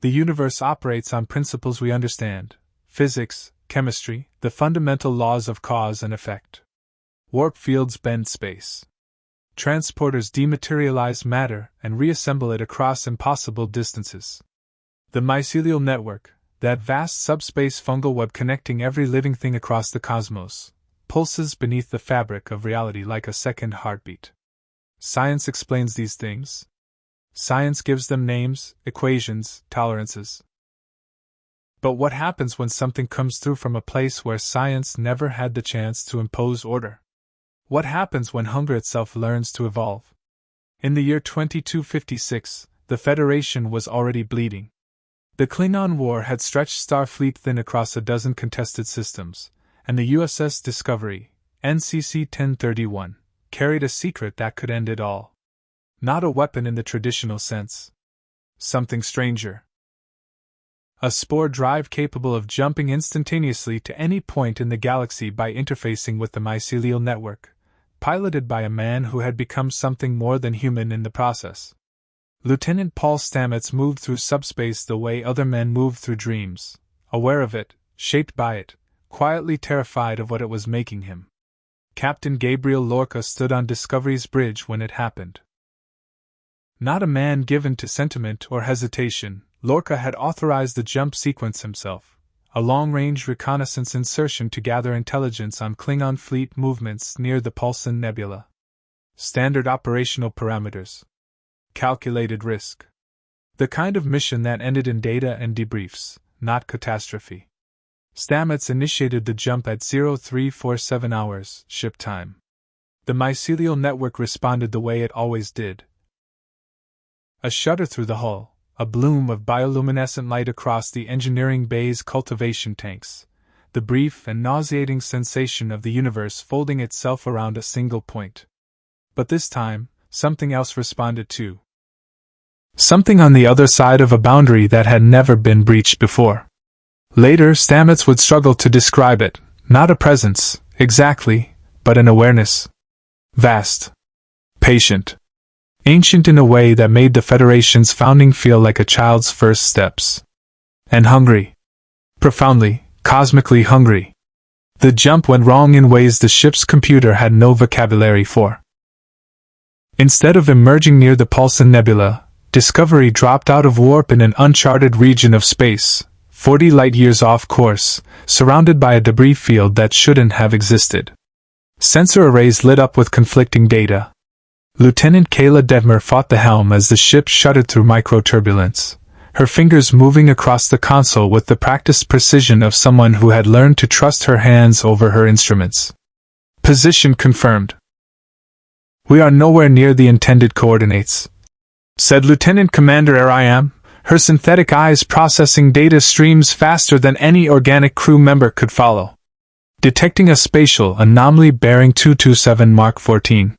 The universe operates on principles we understand: physics, chemistry, the fundamental laws of cause and effect. Warp fields bend space. Transporters dematerialize matter and reassemble it across impossible distances. The mycelial network, that vast subspace fungal web connecting every living thing across the cosmos, pulses beneath the fabric of reality like a second heartbeat. Science explains these things. Science gives them names, equations, tolerances. But what happens when something comes through from a place where science never had the chance to impose order? What happens when hunger itself learns to evolve? In the year 2256, the Federation was already bleeding. The Klingon War had stretched Starfleet thin across a dozen contested systems, and the USS Discovery, NCC 1031, carried a secret that could end it all. Not a weapon in the traditional sense. Something stranger. A spore drive capable of jumping instantaneously to any point in the galaxy by interfacing with the mycelial network, piloted by a man who had become something more than human in the process. Lieutenant Paul Stamets moved through subspace the way other men moved through dreams, aware of it, shaped by it, quietly terrified of what it was making him. Captain Gabriel Lorca stood on Discovery's bridge when it happened. Not a man given to sentiment or hesitation, Lorca had authorized the jump sequence himself, a long-range reconnaissance insertion to gather intelligence on Klingon fleet movements near the Pulsan Nebula. Standard operational parameters. Calculated risk. The kind of mission that ended in data and debriefs, not catastrophe. Stamets initiated the jump at 0347 hours, ship time. The mycelial network responded the way it always did. A shudder through the hull, a bloom of bioluminescent light across the engineering bay's cultivation tanks, the brief and nauseating sensation of the universe folding itself around a single point. But this time, something else responded too. Something on the other side of a boundary that had never been breached before. Later, Stamets would struggle to describe it, not a presence, exactly, but an awareness. Vast. Patient. Ancient in a way that made the Federation's founding feel like a child's first steps. And hungry. Profoundly, cosmically hungry. The jump went wrong in ways the ship's computer had no vocabulary for. Instead of emerging near the Pulsan Nebula, Discovery dropped out of warp in an uncharted region of space, 40 light-years off course, surrounded by a debris field that shouldn't have existed. Sensor arrays lit up with conflicting data. Lieutenant Kayla Detmer fought the helm as the ship shuddered through microturbulence, her fingers moving across the console with the practiced precision of someone who had learned to trust her hands over her instruments. Position confirmed. "We are nowhere near the intended coordinates," said Lieutenant Commander Ariam, her synthetic eyes processing data streams faster than any organic crew member could follow. Detecting a spatial anomaly bearing 227 Mark 14.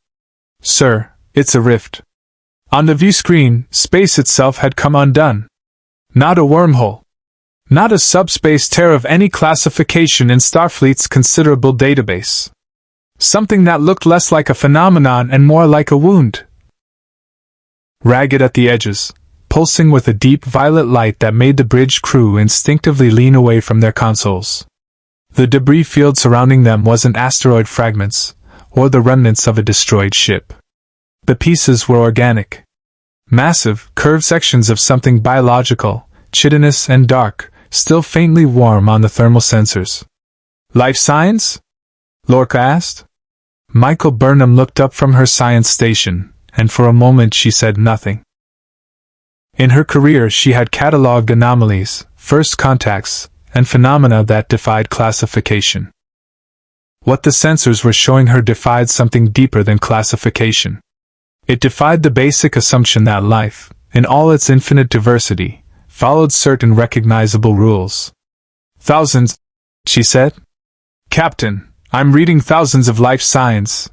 "Sir, it's a rift." On the view screen, space itself had come undone. Not a wormhole. Not a subspace tear of any classification in Starfleet's considerable database. Something that looked less like a phenomenon and more like a wound. Ragged at the edges, pulsing with a deep violet light that made the bridge crew instinctively lean away from their consoles. The debris field surrounding them wasn't asteroid fragments, or the remnants of a destroyed ship. The pieces were organic. Massive, curved sections of something biological, chitinous and dark, still faintly warm on the thermal sensors. "Life signs?" Lorca asked. Michael Burnham looked up from her science station, and for a moment she said nothing. In her career she had catalogued anomalies, first contacts, and phenomena that defied classification. What the sensors were showing her defied something deeper than classification. It defied the basic assumption that life, in all its infinite diversity, followed certain recognizable rules. "Thousands," she said. "Captain, I'm reading thousands of life signs.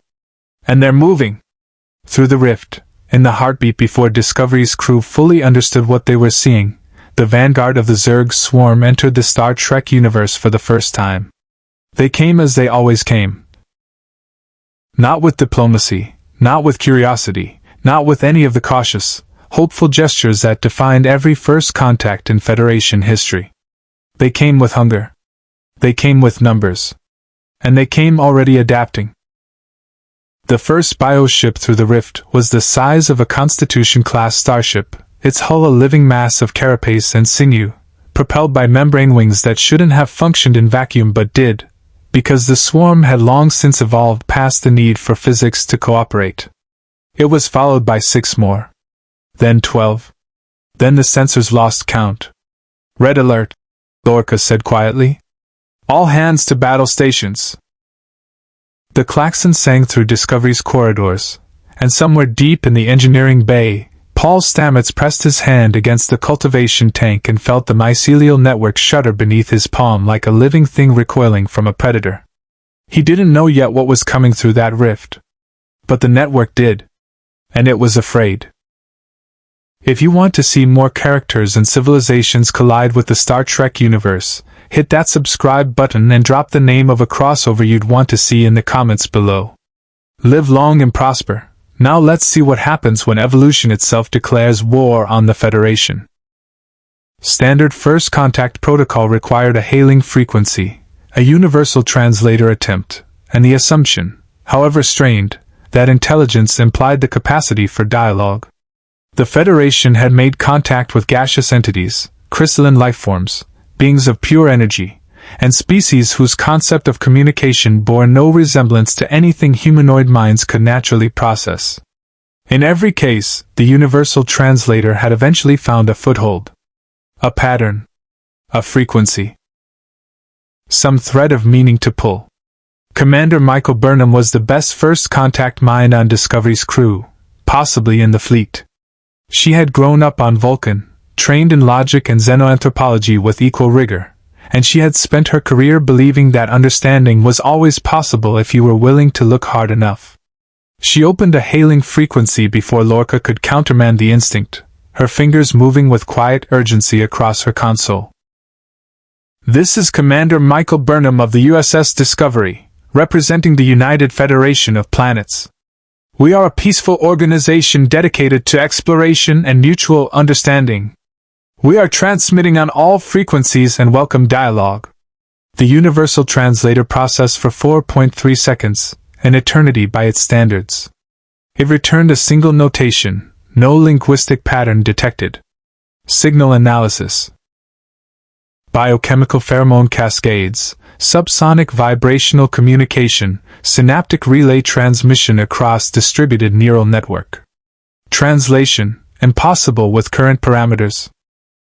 And they're moving." Through the rift, in the heartbeat before Discovery's crew fully understood what they were seeing, the vanguard of the Zerg Swarm entered the Star Trek universe for the first time. They came as they always came. Not with diplomacy, not with curiosity, not with any of the cautious, hopeful gestures that defined every first contact in Federation history. They came with hunger. They came with numbers. And they came already adapting. The first bioship through the rift was the size of a Constitution-class starship, its hull a living mass of carapace and sinew, propelled by membrane wings that shouldn't have functioned in vacuum but did, because the swarm had long since evolved past the need for physics to cooperate. It was followed by 6 more. Then 12. Then the sensors lost count. "Red alert," Lorca said quietly. "All hands to battle stations." The klaxon sang through Discovery's corridors, and somewhere deep in the engineering bay, Paul Stamets pressed his hand against the cultivation tank and felt the mycelial network shudder beneath his palm like a living thing recoiling from a predator. He didn't know yet what was coming through that rift. But the network did. And it was afraid. If you want to see more characters and civilizations collide with the Star Trek universe, hit that subscribe button and drop the name of a crossover you'd want to see in the comments below. Live long and prosper. Now let's see what happens when evolution itself declares war on the Federation. Standard First Contact Protocol required a hailing frequency, a universal translator attempt, and the assumption, however strained, that intelligence implied the capacity for dialogue. The Federation had made contact with gaseous entities, crystalline lifeforms, beings of pure energy, and species whose concept of communication bore no resemblance to anything humanoid minds could naturally process. In every case, the universal translator had eventually found a foothold. A pattern. A frequency. Some thread of meaning to pull. Commander Michael Burnham was the best first contact mind on Discovery's crew, possibly in the fleet. She had grown up on Vulcan, trained in logic and xenoanthropology with equal rigor, and she had spent her career believing that understanding was always possible if you were willing to look hard enough. She opened a hailing frequency before Lorca could countermand the instinct, her fingers moving with quiet urgency across her console. "This is Commander Michael Burnham of the USS Discovery, representing the United Federation of Planets. We are a peaceful organization dedicated to exploration and mutual understanding. We are transmitting on all frequencies and welcome dialogue." The universal translator processed for 4.3 seconds, an eternity by its standards. It returned a single notation, no linguistic pattern detected. Signal analysis. Biochemical pheromone cascades, subsonic vibrational communication, synaptic relay transmission across distributed neural network. Translation, impossible with current parameters.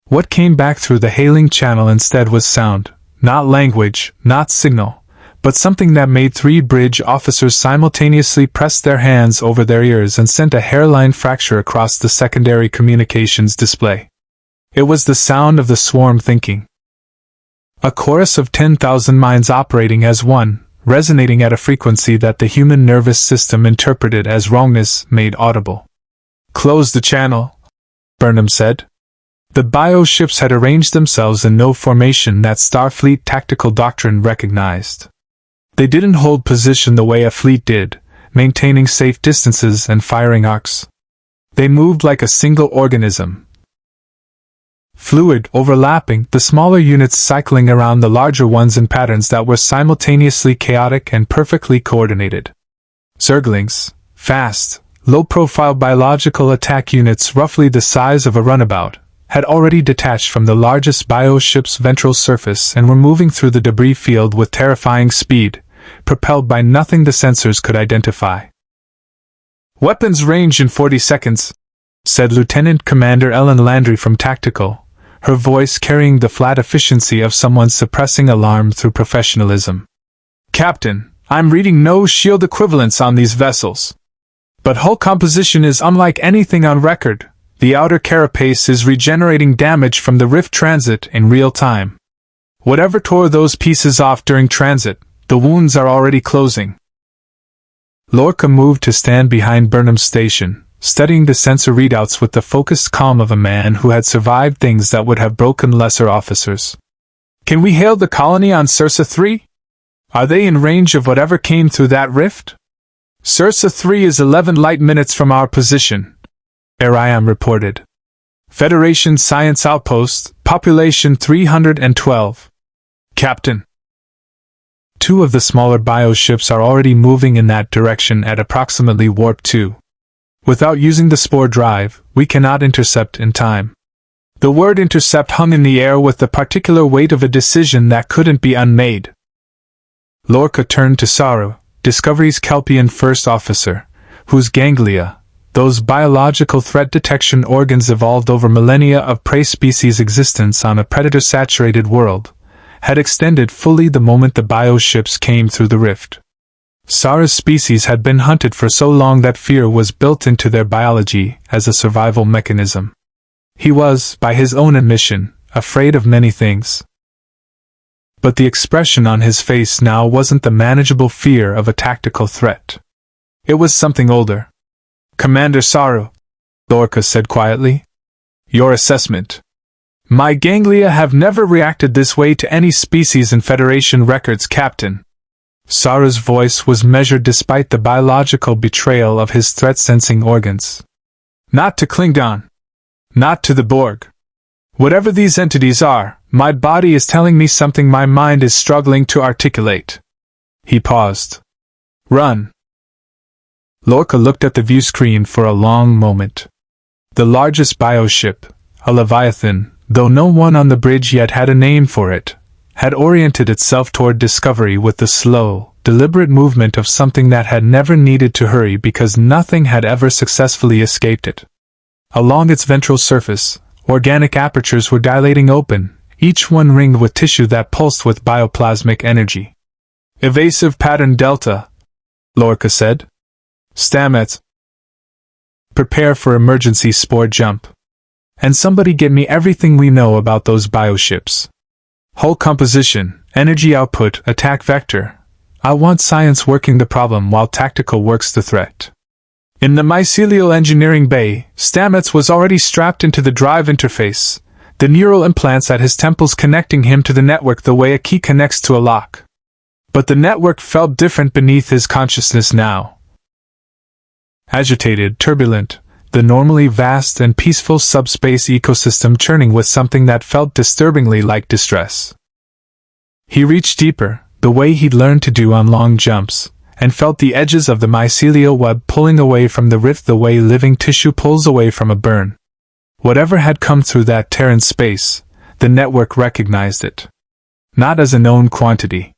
What came back through the hailing channel instead was sound, not language, not signal, but something that made 3 bridge officers simultaneously press their hands over their ears and sent a hairline fracture across the secondary communications display. It was the sound of the swarm thinking. A chorus of 10,000 minds operating as one, resonating at a frequency that the human nervous system interpreted as wrongness made audible. "Close the channel," Burnham said. The bioships had arranged themselves in no formation that Starfleet tactical doctrine recognized. They didn't hold position the way a fleet did, maintaining safe distances and firing arcs. They moved like a single organism. Fluid, overlapping, the smaller units cycling around the larger ones in patterns that were simultaneously chaotic and perfectly coordinated. Zerglings, fast, low-profile biological attack units roughly the size of a runabout, had already detached from the largest bioship's ventral surface and were moving through the debris field with terrifying speed, propelled by nothing the sensors could identify. "Weapons range in 40 seconds, said Lieutenant Commander Ellen Landry from Tactical, her voice carrying the flat efficiency of someone suppressing alarm through professionalism. "Captain, I'm reading no shield equivalents on these vessels. But hull composition is unlike anything on record. The outer carapace is regenerating damage from the rift transit in real time. Whatever tore those pieces off during transit, the wounds are already closing." Lorca moved to stand behind Burnham's station, studying the sensor readouts with the focused calm of a man who had survived things that would have broken lesser officers. "Can we hail the colony on Sursa 3? Are they in range of whatever came through that rift?" "Sursa 3 is 11 light minutes from our position," Ariam reported. Federation Science Outpost, population 312. Captain. 2 of the smaller bioships are already moving in that direction at approximately warp 2. Without using the spore drive, we cannot intercept in time. The word intercept hung in the air with the particular weight of a decision that couldn't be unmade. Lorca turned to Saru, Discovery's Kelpian first officer, whose ganglia, those biological threat detection organs evolved over millennia of prey species' existence on a predator-saturated world, had extended fully the moment the bioships came through the rift. Saru's species had been hunted for so long that fear was built into their biology as a survival mechanism. He was, by his own admission, afraid of many things. But the expression on his face now wasn't the manageable fear of a tactical threat. It was something older. Commander Saru, Lorca said quietly. Your assessment. My ganglia have never reacted this way to any species in Federation records, Captain. Saru's voice was measured despite the biological betrayal of his threat-sensing organs. Not to Klingon. Not to the Borg. Whatever these entities are, my body is telling me something my mind is struggling to articulate. He paused. Run. Lorca looked at the view screen for a long moment. The largest bioship, a Leviathan, though no one on the bridge yet had a name for it, had oriented itself toward Discovery with the slow, deliberate movement of something that had never needed to hurry because nothing had ever successfully escaped it. Along its ventral surface, organic apertures were dilating open, each one ringed with tissue that pulsed with bioplasmic energy. Evasive pattern delta, Lorca said. Stamets. Prepare for emergency spore jump. And somebody get me everything we know about those bioships. Hull composition, energy output, attack vector. I want science working the problem while tactical works the threat. In the mycelial engineering bay, Stamets was already strapped into the drive interface, the neural implants at his temples connecting him to the network the way a key connects to a lock. But the network felt different beneath his consciousness now. Agitated, turbulent, the normally vast and peaceful subspace ecosystem churning with something that felt disturbingly like distress. He reached deeper, the way he'd learned to do on long jumps, and felt the edges of the mycelial web pulling away from the rift the way living tissue pulls away from a burn. Whatever had come through that tear in space, the network recognized it. Not as a known quantity.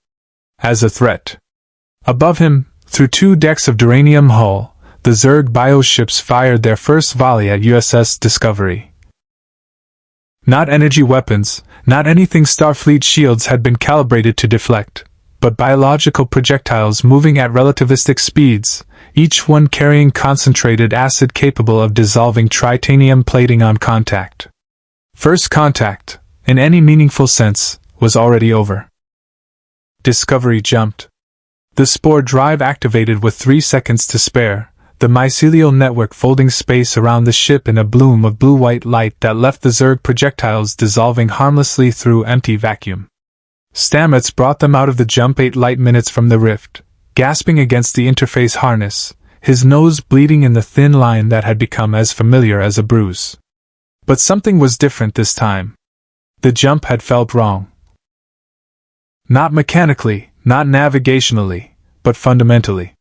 As a threat. Above him, through 2 decks of duranium hull, the Zerg bioships fired their first volley at USS Discovery. Not energy weapons, not anything Starfleet shields had been calibrated to deflect, but biological projectiles moving at relativistic speeds, each one carrying concentrated acid capable of dissolving titanium plating on contact. First contact, in any meaningful sense, was already over. Discovery jumped. The spore drive activated with 3 seconds to spare, the mycelial network folding space around the ship in a bloom of blue-white light that left the Zerg projectiles dissolving harmlessly through empty vacuum. Stamets brought them out of the jump 8 light minutes from the rift, gasping against the interface harness, his nose bleeding in the thin line that had become as familiar as a bruise. But something was different this time. The jump had felt wrong. Not mechanically, not navigationally, but fundamentally.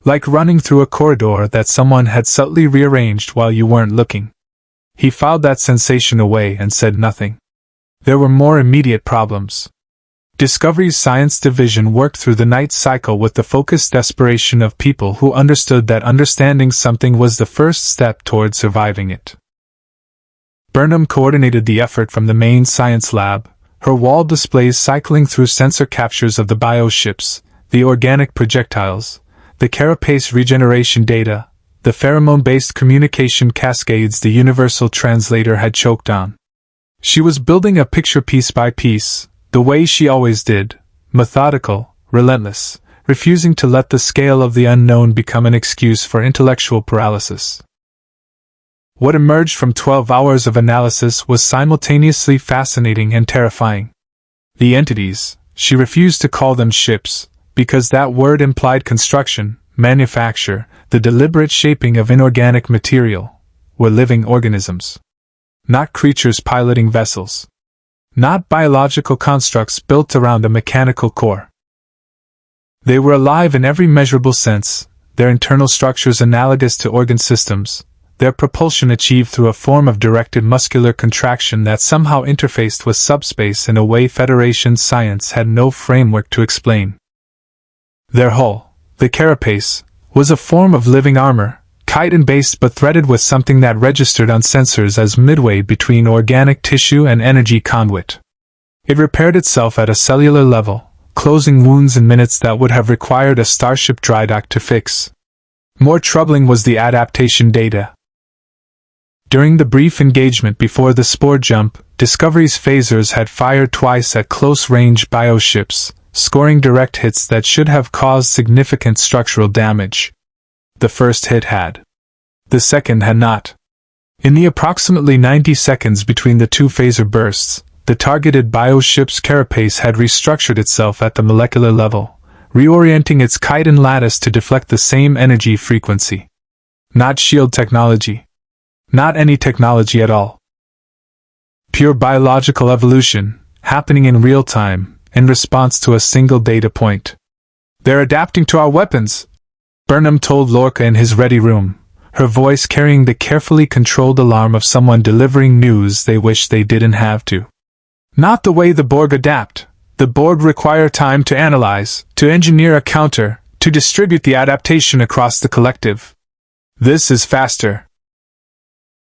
Like running through a corridor that someone had subtly rearranged while you weren't looking. He filed that sensation away and said nothing. There were more immediate problems. Discovery's science division worked through the night cycle with the focused desperation of people who understood that understanding something was the first step toward surviving it. Burnham coordinated the effort from the main science lab, her wall displays cycling through sensor captures of the bioships, the organic projectiles, the carapace regeneration data, the pheromone-based communication cascades the universal translator had choked on. She was building a picture piece by piece, the way she always did, methodical, relentless, refusing to let the scale of the unknown become an excuse for intellectual paralysis. What emerged from 12 hours of analysis was simultaneously fascinating and terrifying. The entities, she refused to call them ships, because that word implied construction, manufacture, the deliberate shaping of inorganic material, were living organisms. Not creatures piloting vessels. Not biological constructs built around a mechanical core. They were alive in every measurable sense, their internal structures analogous to organ systems, their propulsion achieved through a form of directed muscular contraction that somehow interfaced with subspace in a way Federation science had no framework to explain. Their hull, the carapace, was a form of living armor, chitin-based but threaded with something that registered on sensors as midway between organic tissue and energy conduit. It repaired itself at a cellular level, closing wounds in minutes that would have required a starship dry dock to fix. More troubling was the adaptation data. During the brief engagement before the spore jump, Discovery's phasers had fired twice at close-range bioships, scoring direct hits that should have caused significant structural damage. The first hit had. The second had not. In the approximately 90 seconds between the two phaser bursts, the targeted bioship's carapace had restructured itself at the molecular level, reorienting its chitin lattice to deflect the same energy frequency. Not shield technology. Not any technology at all. Pure biological evolution, happening in real time, in response to a single data point. "They're adapting to our weapons," Burnham told Lorca in his ready room, her voice carrying the carefully controlled alarm of someone delivering news they wish they didn't have to. "Not the way the Borg adapt. The Borg require time to analyze, to engineer a counter, to distribute the adaptation across the collective. This is faster.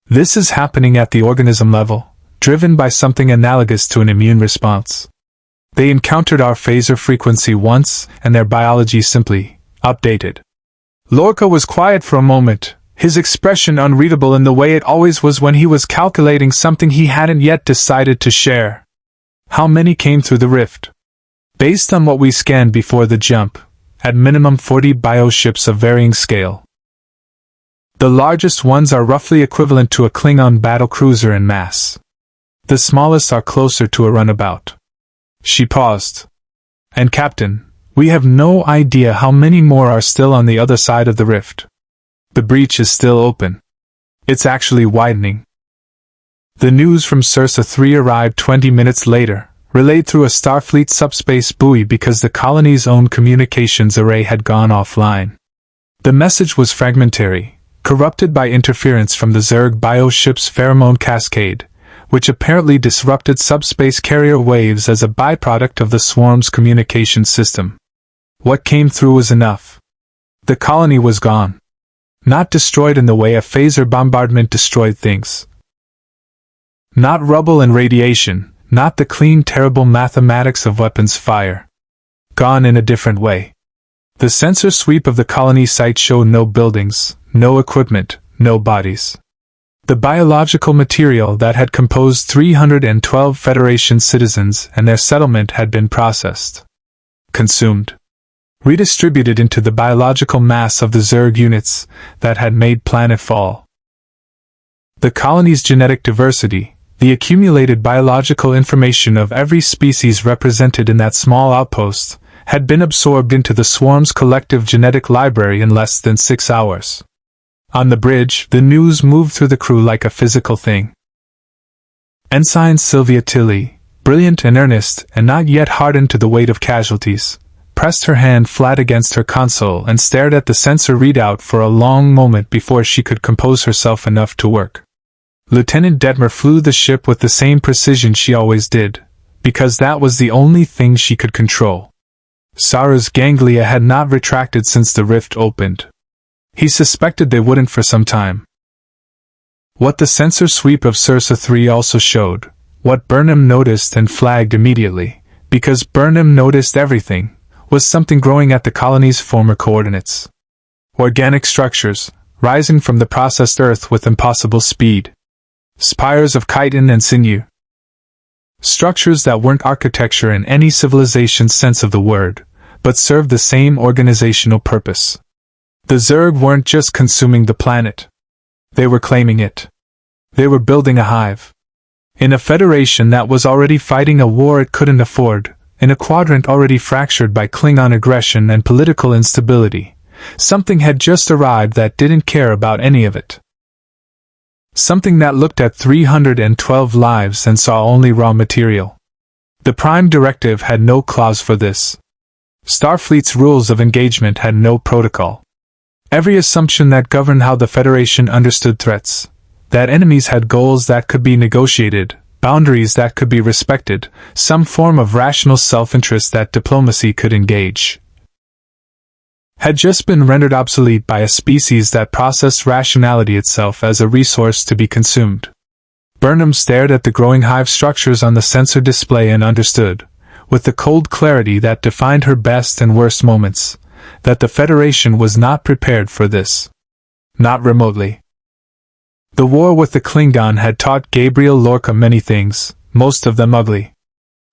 This is happening at the organism level, driven by something analogous to an immune response. They encountered our phaser frequency once, and their biology simply updated." Lorca was quiet for a moment, his expression unreadable in the way it always was when he was calculating something he hadn't yet decided to share. "How many came through the rift?" "Based on what we scanned before the jump, at minimum 40 bioships of varying scale. The largest ones are roughly equivalent to a Klingon battlecruiser in mass. The smallest are closer to a runabout." She paused. "And Captain, we have no idea how many more are still on the other side of the rift. The breach is still open. It's actually widening." The news from Sursa 3 arrived 20 minutes later, relayed through a Starfleet subspace buoy because the colony's own communications array had gone offline. The message was fragmentary, corrupted by interference from the Zerg bioship's pheromone cascade, which apparently disrupted subspace carrier waves as a byproduct of the swarm's communication system. What came through was enough. The colony was gone. Not destroyed in the way a phaser bombardment destroyed things. Not rubble and radiation, not the clean, terrible mathematics of weapons fire. Gone in a different way. The sensor sweep of the colony site showed no buildings, no equipment, no bodies. The biological material that had composed 312 Federation citizens and their settlement had been processed. Consumed. Redistributed into the biological mass of the Zerg units that had made planet fall. The colony's genetic diversity, the accumulated biological information of every species represented in that small outpost, had been absorbed into the swarm's collective genetic library in less than 6 hours. On the bridge, the news moved through the crew like a physical thing. Ensign Sylvia Tilly, brilliant and earnest and not yet hardened to the weight of casualties, pressed her hand flat against her console and stared at the sensor readout for a long moment before she could compose herself enough to work. Lieutenant Detmer flew the ship with the same precision she always did, because that was the only thing she could control. Sarah's ganglia had not retracted since the rift opened. He suspected they wouldn't for some time. What the sensor sweep of Sursa 3 also showed, what Burnham noticed and flagged immediately, because Burnham noticed everything, was something growing at the colony's former coordinates. Organic structures, rising from the processed earth with impossible speed. Spires of chitin and sinew. Structures that weren't architecture in any civilization's sense of the word, but served the same organizational purpose. The Zerg weren't just consuming the planet. They were claiming it. They were building a hive. In a federation that was already fighting a war it couldn't afford, in a quadrant already fractured by Klingon aggression and political instability, something had just arrived that didn't care about any of it. Something that looked at 312 lives and saw only raw material. The Prime Directive had no clause for this. Starfleet's rules of engagement had no protocol. Every assumption that governed how the Federation understood threats, that enemies had goals that could be negotiated, boundaries that could be respected, some form of rational self-interest that diplomacy could engage, had just been rendered obsolete by a species that processed rationality itself as a resource to be consumed. Burnham stared at the growing hive structures on the sensor display and understood, with the cold clarity that defined her best and worst moments, that the Federation was not prepared for this. Not remotely. The war with the Klingon had taught Gabriel Lorca many things, most of them ugly.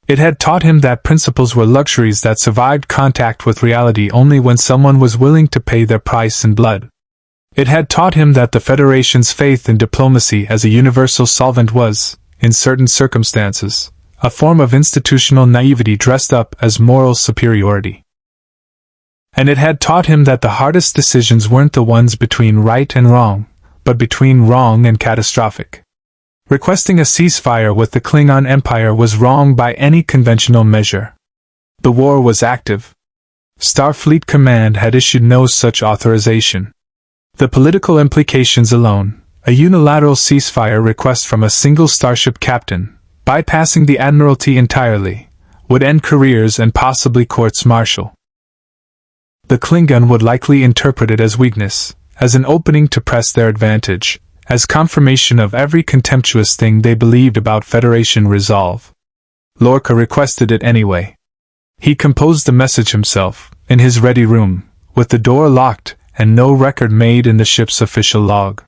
It had taught him that principles were luxuries that survived contact with reality only when someone was willing to pay their price in blood. It had taught him that the Federation's faith in diplomacy as a universal solvent was, in certain circumstances, a form of institutional naivety dressed up as moral superiority. And it had taught him that the hardest decisions weren't the ones between right and wrong, but between wrong and catastrophic. Requesting a ceasefire with the Klingon Empire was wrong by any conventional measure. The war was active. Starfleet Command had issued no such authorization. The political implications alone, a unilateral ceasefire request from a single starship captain, bypassing the Admiralty entirely, would end careers and possibly courts-martial. The Klingon would likely interpret it as weakness, as an opening to press their advantage, as confirmation of every contemptuous thing they believed about Federation resolve. Lorca requested it anyway. He composed the message himself, in his ready room, with the door locked and no record made in the ship's official log.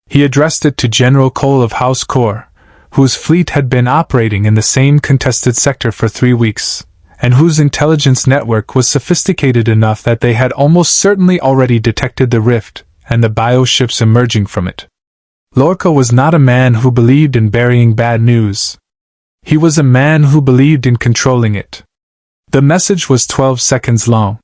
He addressed it to General Cole of House Corps, whose fleet had been operating in the same contested sector for 3 weeks, and whose intelligence network was sophisticated enough that they had almost certainly already detected the rift and the bioships emerging from it. Lorca was not a man who believed in burying bad news. He was a man who believed in controlling it. The message was 12 seconds long.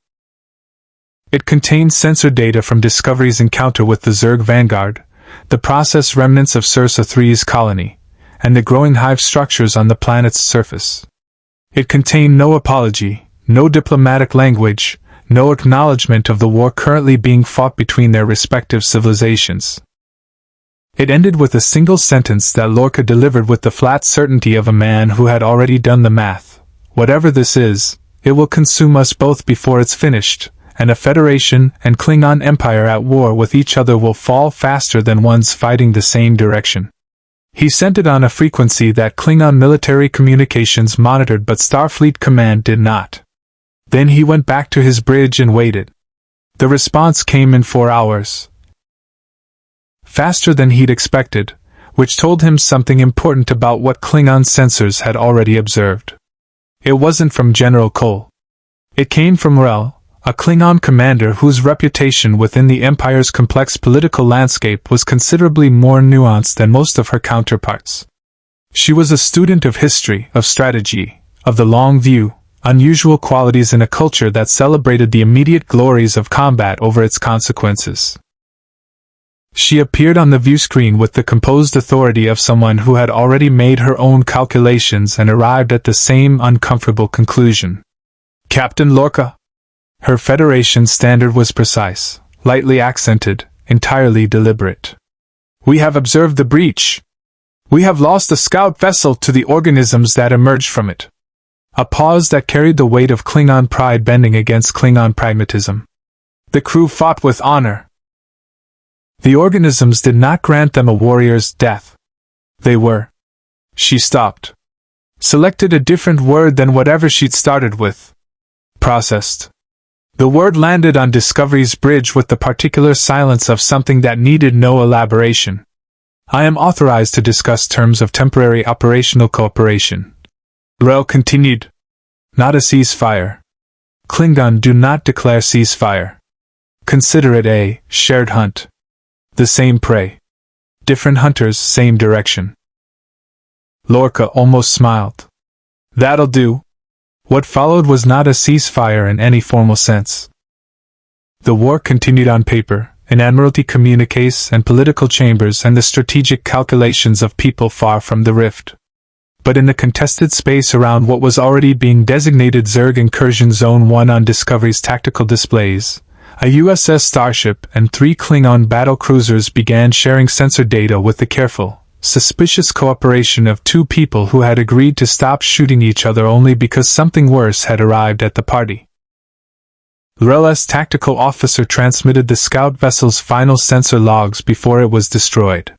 It contained sensor data from Discovery's encounter with the Zerg Vanguard, the process remnants of Sursa III's colony, and the growing hive structures on the planet's surface. It contained no apology, no diplomatic language, no acknowledgement of the war currently being fought between their respective civilizations. It ended with a single sentence that Lorca delivered with the flat certainty of a man who had already done the math. Whatever this is, it will consume us both before it's finished, and a Federation and Klingon Empire at war with each other will fall faster than ones fighting the same direction. He sent it on a frequency that Klingon military communications monitored but Starfleet Command did not. Then he went back to his bridge and waited. The response came in 4 hours. Faster than he'd expected, which told him something important about what Klingon sensors had already observed. It wasn't from General Cole. It came from Rel, a Klingon commander whose reputation within the Empire's complex political landscape was considerably more nuanced than most of her counterparts. She was a student of history, of strategy, of the long view, unusual qualities in a culture that celebrated the immediate glories of combat over its consequences. She appeared on the viewscreen with the composed authority of someone who had already made her own calculations and arrived at the same uncomfortable conclusion. Captain Lorca. Her Federation standard was precise, lightly accented, entirely deliberate. We have observed the breach. We have lost a scout vessel to the organisms that emerged from it. A pause that carried the weight of Klingon pride bending against Klingon pragmatism. The crew fought with honor. The organisms did not grant them a warrior's death. They were. She stopped. Selected a different word than whatever she'd started with. Processed. The word landed on Discovery's bridge with the particular silence of something that needed no elaboration. I am authorized to discuss terms of temporary operational cooperation. Rel continued. Not a ceasefire. Klingon do not declare ceasefire. Consider it a shared hunt. The same prey. Different hunters, same direction. Lorca almost smiled. That'll do. What followed was not a ceasefire in any formal sense. The war continued on paper, in Admiralty communiques and political chambers and the strategic calculations of people far from the rift. But in the contested space around what was already being designated Zerg Incursion Zone 1 on Discovery's tactical displays, a USS Starship and 3 Klingon battle cruisers began sharing sensor data with the careful, suspicious cooperation of 2 people who had agreed to stop shooting each other only because something worse had arrived at the party. L'Rell's tactical officer transmitted the scout vessel's final sensor logs before it was destroyed.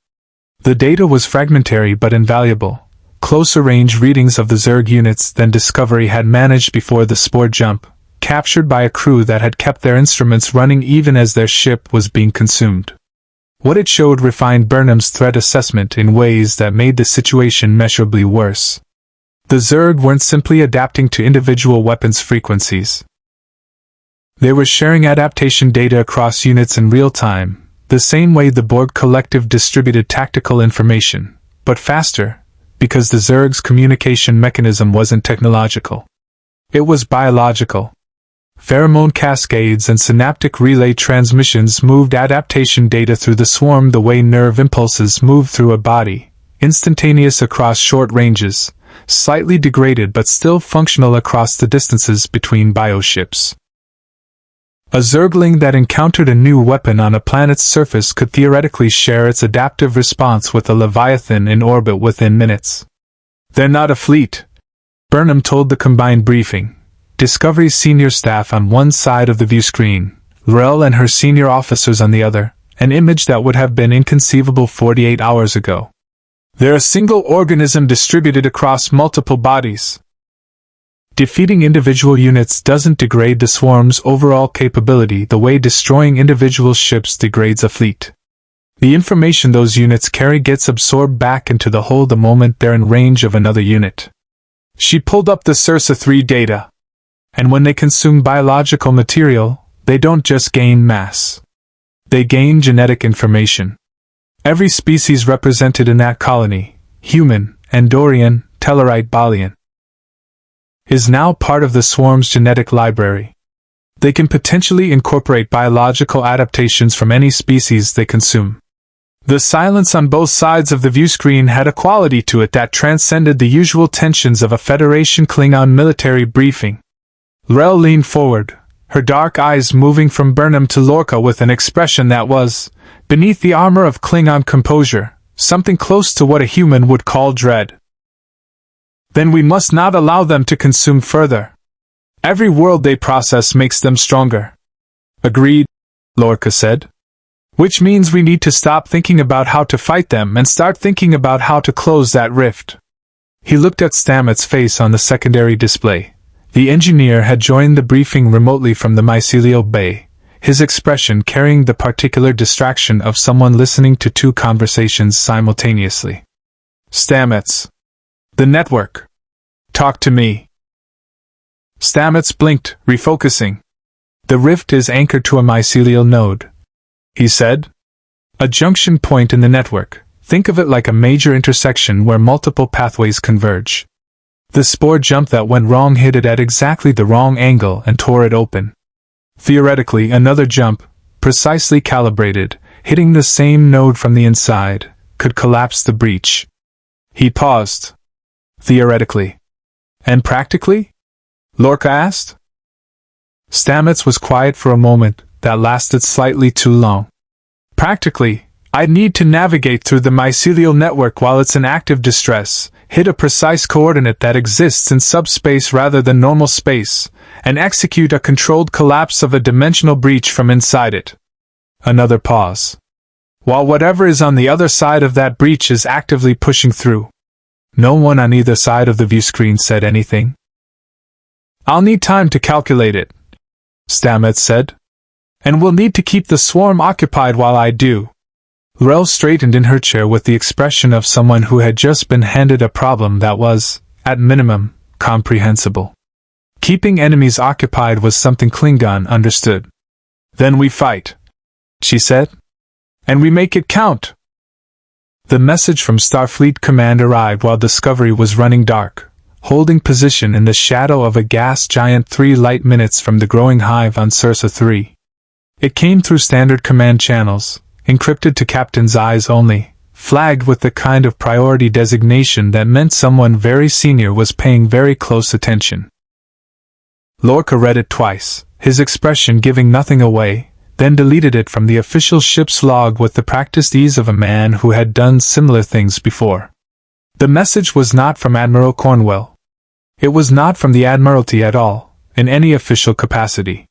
The data was fragmentary but invaluable, closer-range readings of the Zerg units than Discovery had managed before the spore jump, captured by a crew that had kept their instruments running even as their ship was being consumed. What it showed refined Burnham's threat assessment in ways that made the situation measurably worse. The Zerg weren't simply adapting to individual weapons' frequencies. They were sharing adaptation data across units in real time, the same way the Borg collective distributed tactical information, but faster, because the Zerg's communication mechanism wasn't technological. It was biological. Pheromone cascades and synaptic relay transmissions moved adaptation data through the swarm the way nerve impulses move through a body, instantaneous across short ranges, slightly degraded but still functional across the distances between bioships. A Zergling that encountered a new weapon on a planet's surface could theoretically share its adaptive response with a Leviathan in orbit within minutes. "They're not a fleet," Burnham told the combined briefing. Discovery's senior staff on one side of the viewscreen, L'Rell and her senior officers on the other, an image that would have been inconceivable 48 hours ago. "They're a single organism distributed across multiple bodies. Defeating individual units doesn't degrade the swarm's overall capability the way destroying individual ships degrades a fleet. The information those units carry gets absorbed back into the hull the moment they're in range of another unit." She pulled up the Sursa 3 data. "And when they consume biological material, they don't just gain mass. They gain genetic information. Every species represented in that colony, human, Andorian, Tellarite, Balian, is now part of the swarm's genetic library. They can potentially incorporate biological adaptations from any species they consume." The silence on both sides of the viewscreen had a quality to it that transcended the usual tensions of a Federation Klingon military briefing. L'Rell leaned forward, her dark eyes moving from Burnham to Lorca with an expression that was, beneath the armor of Klingon composure, something close to what a human would call dread. "Then we must not allow them to consume further. Every world they process makes them stronger." "Agreed," Lorca said. "Which means we need to stop thinking about how to fight them and start thinking about how to close that rift." He looked at Stamets' face on the secondary display. The engineer had joined the briefing remotely from the mycelial bay, his expression carrying the particular distraction of someone listening to 2 conversations simultaneously. "Stamets. The network. Talk to me." Stamets blinked, refocusing. "The rift is anchored to a mycelial node," he said. "A junction point in the network. Think of it like a major intersection where multiple pathways converge. The spore jump that went wrong hit it at exactly the wrong angle and tore it open. Theoretically, another jump, precisely calibrated, hitting the same node from the inside, could collapse the breach." He paused. "Theoretically. And practically?" Lorca asked. Stamets was quiet for a moment that lasted slightly too long. "Practically, I'd need to navigate through the mycelial network while it's in active distress, hit a precise coordinate that exists in subspace rather than normal space, and execute a controlled collapse of a dimensional breach from inside it." Another pause. "While whatever is on the other side of that breach is actively pushing through." No one on either side of the viewscreen said anything. "I'll need time to calculate it," Stamets said. "And we'll need to keep the swarm occupied while I do." L'Rell straightened in her chair with the expression of someone who had just been handed a problem that was, at minimum, comprehensible. Keeping enemies occupied was something Klingon understood. "Then we fight," she said. "And we make it count." The message from Starfleet Command arrived while Discovery was running dark, holding position in the shadow of a gas giant 3 light minutes from the growing hive on Sursa 3. It came through standard command channels, encrypted to captain's eyes only, flagged with the kind of priority designation that meant someone very senior was paying very close attention. Lorca read it twice, his expression giving nothing away, then deleted it from the official ship's log with the practiced ease of a man who had done similar things before. The message was not from Admiral Cornwell. It was not from the Admiralty at all, in any official capacity.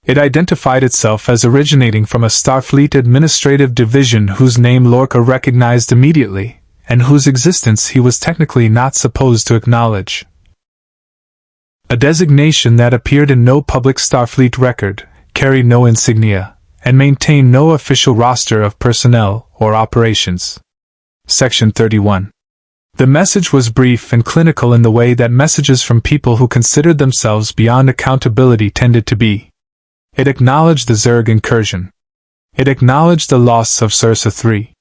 It identified itself as originating from a Starfleet administrative division whose name Lorca recognized immediately, and whose existence he was technically not supposed to acknowledge. A designation that appeared in no public Starfleet record, carried no insignia, and maintained no official roster of personnel or operations. Section 31. The message was brief and clinical in the way that messages from people who considered themselves beyond accountability tended to be. It acknowledged the Zerg incursion. It acknowledged the loss of Sursa III.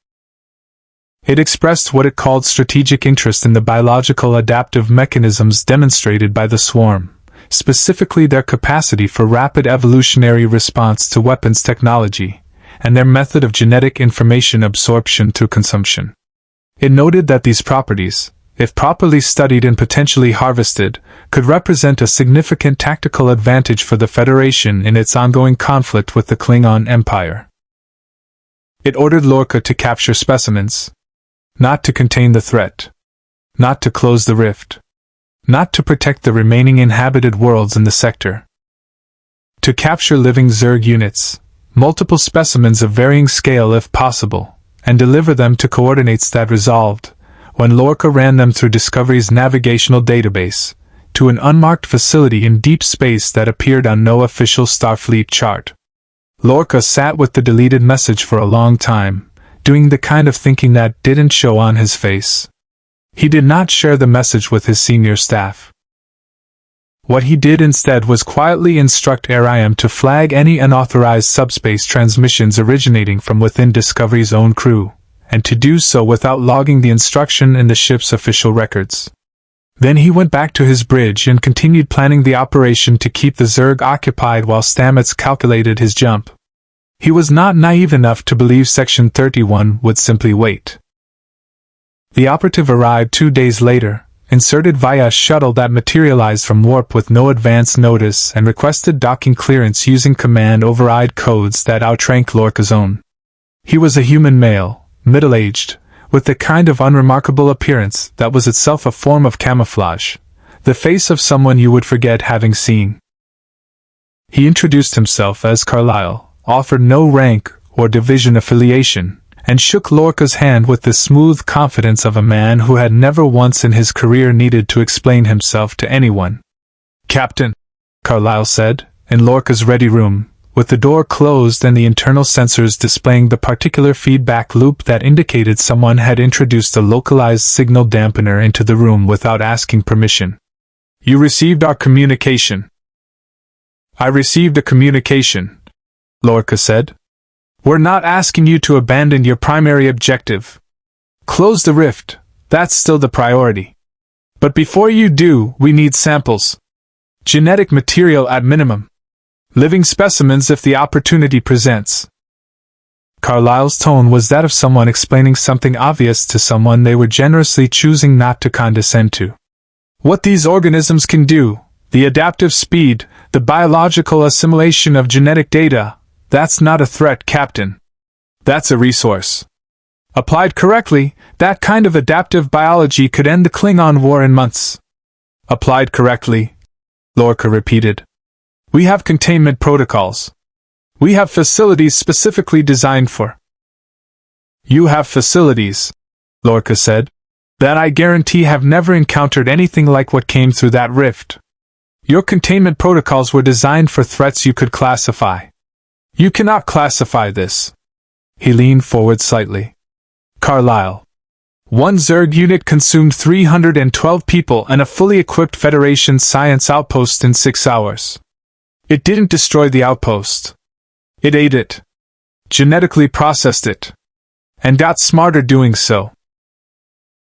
It expressed what it called strategic interest in the biological adaptive mechanisms demonstrated by the swarm, specifically their capacity for rapid evolutionary response to weapons technology, and their method of genetic information absorption through consumption. It noted that these properties, if properly studied and potentially harvested, could represent a significant tactical advantage for the Federation in its ongoing conflict with the Klingon Empire. It ordered Lorca to capture specimens, not to contain the threat, not to close the rift, not to protect the remaining inhabited worlds in the sector. To capture living Zerg units, multiple specimens of varying scale if possible, and deliver them to coordinates that resolved, when Lorca ran them through Discovery's navigational database, to an unmarked facility in deep space that appeared on no official Starfleet chart. Lorca sat with the deleted message for a long time, doing the kind of thinking that didn't show on his face. He did not share the message with his senior staff. What he did instead was quietly instruct AIM to flag any unauthorized subspace transmissions originating from within Discovery's own crew, and to do so without logging the instruction in the ship's official records. Then he went back to his bridge and continued planning the operation to keep the Zerg occupied while Stamets calculated his jump. He was not naive enough to believe Section 31 would simply wait. The operative arrived 2 days later, inserted via a shuttle that materialized from warp with no advance notice, and requested docking clearance using command override codes that outranked Lorca's own. He was a human male, middle-aged, with the kind of unremarkable appearance that was itself a form of camouflage, the face of someone you would forget having seen. He introduced himself as Carlyle, offered no rank or division affiliation, and shook Lorca's hand with the smooth confidence of a man who had never once in his career needed to explain himself to anyone. "Captain," Carlyle said, in Lorca's ready room, with the door closed and the internal sensors displaying the particular feedback loop that indicated someone had introduced a localized signal dampener into the room without asking permission. "You received our communication." "I received a communication," Lorca said. "We're not asking you to abandon your primary objective. Close the rift, that's still the priority. But before you do, we need samples. Genetic material at minimum. Living specimens if the opportunity presents." Carlyle's tone was that of someone explaining something obvious to someone they were generously choosing not to condescend to. "What these organisms can do, the adaptive speed, the biological assimilation of genetic data, that's not a threat, Captain. That's a resource. Applied correctly, that kind of adaptive biology could end the Klingon War in months." "Applied correctly," Lorca repeated. "We have containment protocols. We have facilities specifically designed for." "You have facilities," Lorca said, "that I guarantee have never encountered anything like what came through that rift. Your containment protocols were designed for threats you could classify. You cannot classify this." He leaned forward slightly. "Carlyle. One Zerg unit consumed 312 people and a fully equipped Federation science outpost in 6 hours. It didn't destroy the outpost. It ate it. Genetically processed it. And got smarter doing so.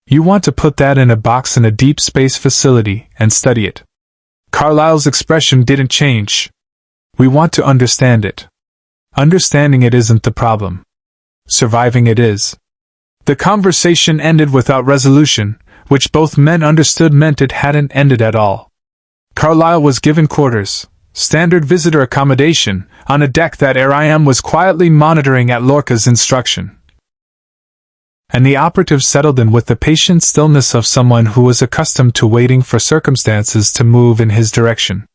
You want to put that in a box in a deep space facility and study it." Carlyle's expression didn't change. "We want to understand it. Understanding it isn't the problem. Surviving it is. The conversation ended without resolution, which both men understood meant it hadn't ended at all. Carlyle was given quarters, standard visitor accommodation, on a deck that Ariam was quietly monitoring at Lorca's instruction. And the operative settled in with the patient stillness of someone who was accustomed to waiting for circumstances to move in his direction.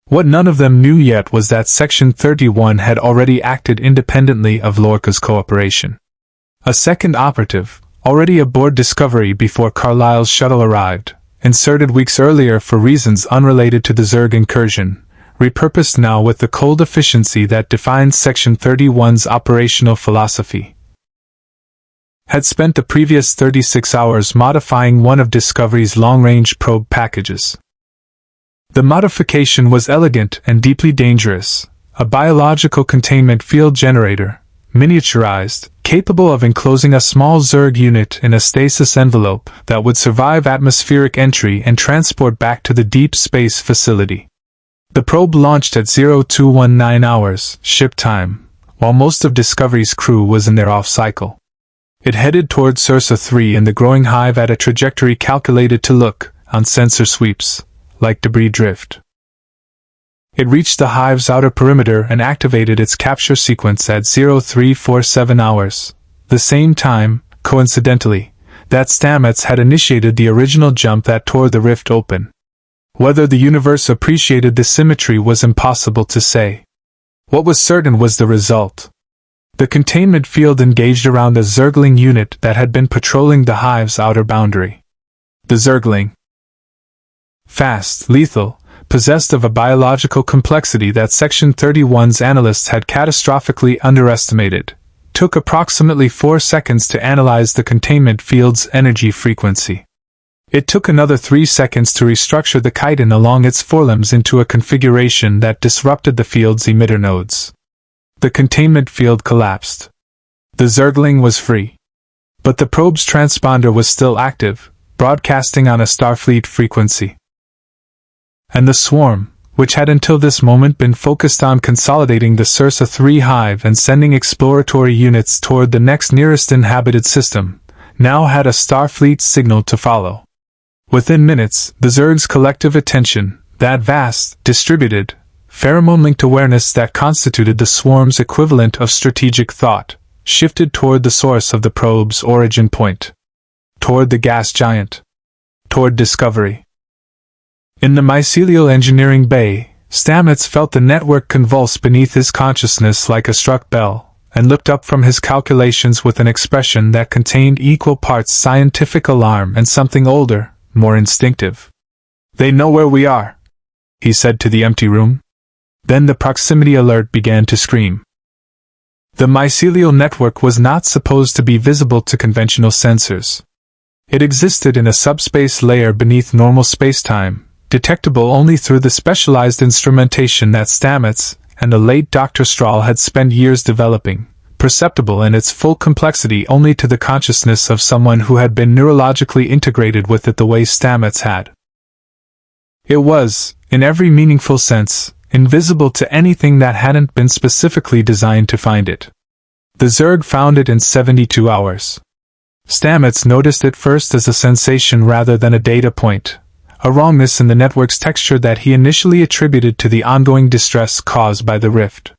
What none of them knew yet was that Section 31 had already acted independently of Lorca's cooperation. A second operative, already aboard Discovery before Carlyle's shuttle arrived, inserted weeks earlier for reasons unrelated to the Zerg incursion, repurposed now with the cold efficiency that defines Section 31's operational philosophy, had spent the previous 36 hours modifying one of Discovery's long-range probe packages. The modification was elegant and deeply dangerous, a biological containment field generator, miniaturized, capable of enclosing a small Zerg unit in a stasis envelope that would survive atmospheric entry and transport back to the deep space facility. The probe launched at 0219 hours, ship time, while most of Discovery's crew was in their off-cycle. It headed toward Sursa 3 in the growing hive at a trajectory calculated to look, on sensor sweeps, like debris drift. It reached the hive's outer perimeter and activated its capture sequence at 0347 hours, the same time, coincidentally, that Stamets had initiated the original jump that tore the rift open. Whether the universe appreciated this symmetry was impossible to say. What was certain was the result. The containment field engaged around a Zergling unit that had been patrolling the hive's outer boundary. The Zergling, fast, lethal, possessed of a biological complexity that Section 31's analysts had catastrophically underestimated, took approximately 4 seconds to analyze the containment field's energy frequency. It took another 3 seconds to restructure the chitin along its forelimbs into a configuration that disrupted the field's emitter nodes. The containment field collapsed. The Zergling was free. But the probe's transponder was still active, broadcasting on a Starfleet frequency. And the swarm, which had until this moment been focused on consolidating the Sursa 3 hive and sending exploratory units toward the next nearest inhabited system, now had a Starfleet signal to follow. Within minutes, the Zerg's collective attention, that vast, distributed, pheromone-linked awareness that constituted the swarm's equivalent of strategic thought, shifted toward the source of the probe's origin point. Toward the gas giant. Toward Discovery. In the mycelial engineering bay, Stamets felt the network convulse beneath his consciousness like a struck bell, and looked up from his calculations with an expression that contained equal parts scientific alarm and something older, more instinctive. "They know where we are," he said to the empty room. Then the proximity alert began to scream. The mycelial network was not supposed to be visible to conventional sensors. It existed in a subspace layer beneath normal spacetime, detectable only through the specialized instrumentation that Stamets and the late Dr. Strahl had spent years developing, perceptible in its full complexity only to the consciousness of someone who had been neurologically integrated with it the way Stamets had. It was, in every meaningful sense, invisible to anything that hadn't been specifically designed to find it. The Zerg found it in 72 hours. Stamets noticed it first as a sensation rather than a data point, a wrongness in the network's texture that he initially attributed to the ongoing distress caused by the rift.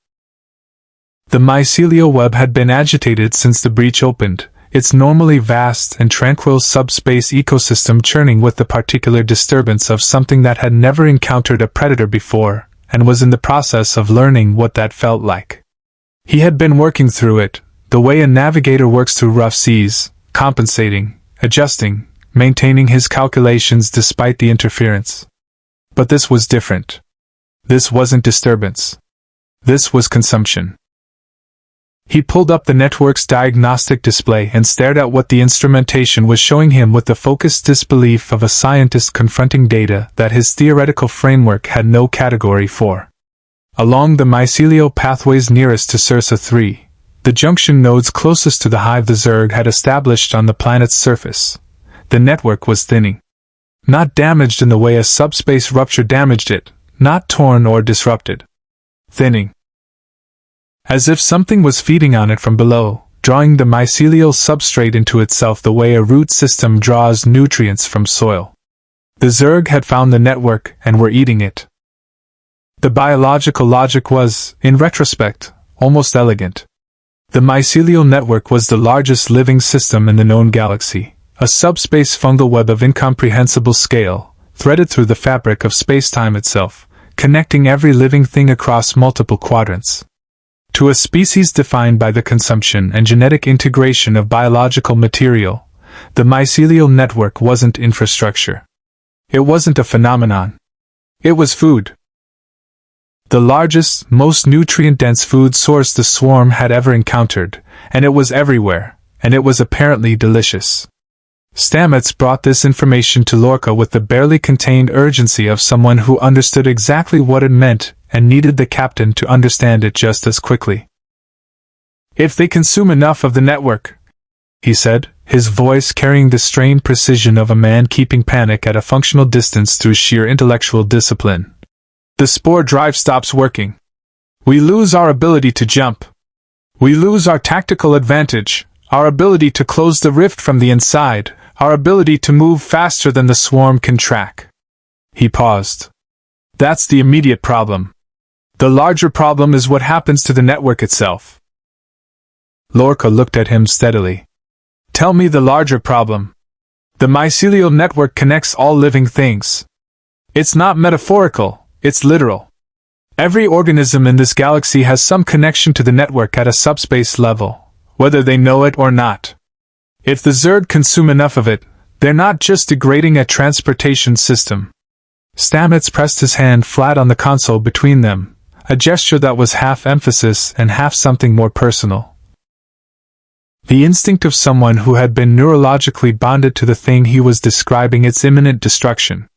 The mycelial web had been agitated since the breach opened, its normally vast and tranquil subspace ecosystem churning with the particular disturbance of something that had never encountered a predator before, and was in the process of learning what that felt like. He had been working through it, the way a navigator works through rough seas, compensating, adjusting, maintaining his calculations despite the interference. But this was different. This wasn't disturbance. This was consumption. He pulled up the network's diagnostic display and stared at what the instrumentation was showing him with the focused disbelief of a scientist confronting data that his theoretical framework had no category for. Along the mycelial pathways nearest to Sursa 3, the junction nodes closest to the hive the Zerg had established on the planet's surface, the network was thinning. Not damaged in the way a subspace rupture damaged it, not torn or disrupted. Thinning. as if something was feeding on it from below, drawing the mycelial substrate into itself the way a root system draws nutrients from soil. The Zerg had found the network and were eating it. The biological logic was, in retrospect, almost elegant. The mycelial network was the largest living system in the known galaxy, a subspace fungal web of incomprehensible scale, threaded through the fabric of space-time itself, connecting every living thing across multiple quadrants. To a species defined by the consumption and genetic integration of biological material, the mycelial network wasn't infrastructure. It wasn't a phenomenon. It was food. The largest, most nutrient-dense food source the swarm had ever encountered, and it was everywhere, and it was apparently delicious. Stamets brought this information to Lorca with the barely contained urgency of someone who understood exactly what it meant and needed the captain to understand it just as quickly. "If they consume enough of the network," he said, his voice carrying the strained precision of a man keeping panic at a functional distance through sheer intellectual discipline, "the spore drive stops working. We lose our ability to jump. We lose our tactical advantage, our ability to close the rift from the inside, our ability to move faster than the swarm can track." He paused. "That's the immediate problem. The larger problem is what happens to the network itself." Lorca looked at him steadily. "Tell me the larger problem." "The mycelial network connects all living things. It's not metaphorical, it's literal. Every organism in this galaxy has some connection to the network at a subspace level, whether they know it or not. If the Zerg consume enough of it, they're not just degrading a transportation system." Stamets pressed his hand flat on the console between them, a gesture that was half emphasis and half something more personal. The instinct of someone who had been neurologically bonded to the thing he was describing its imminent destruction.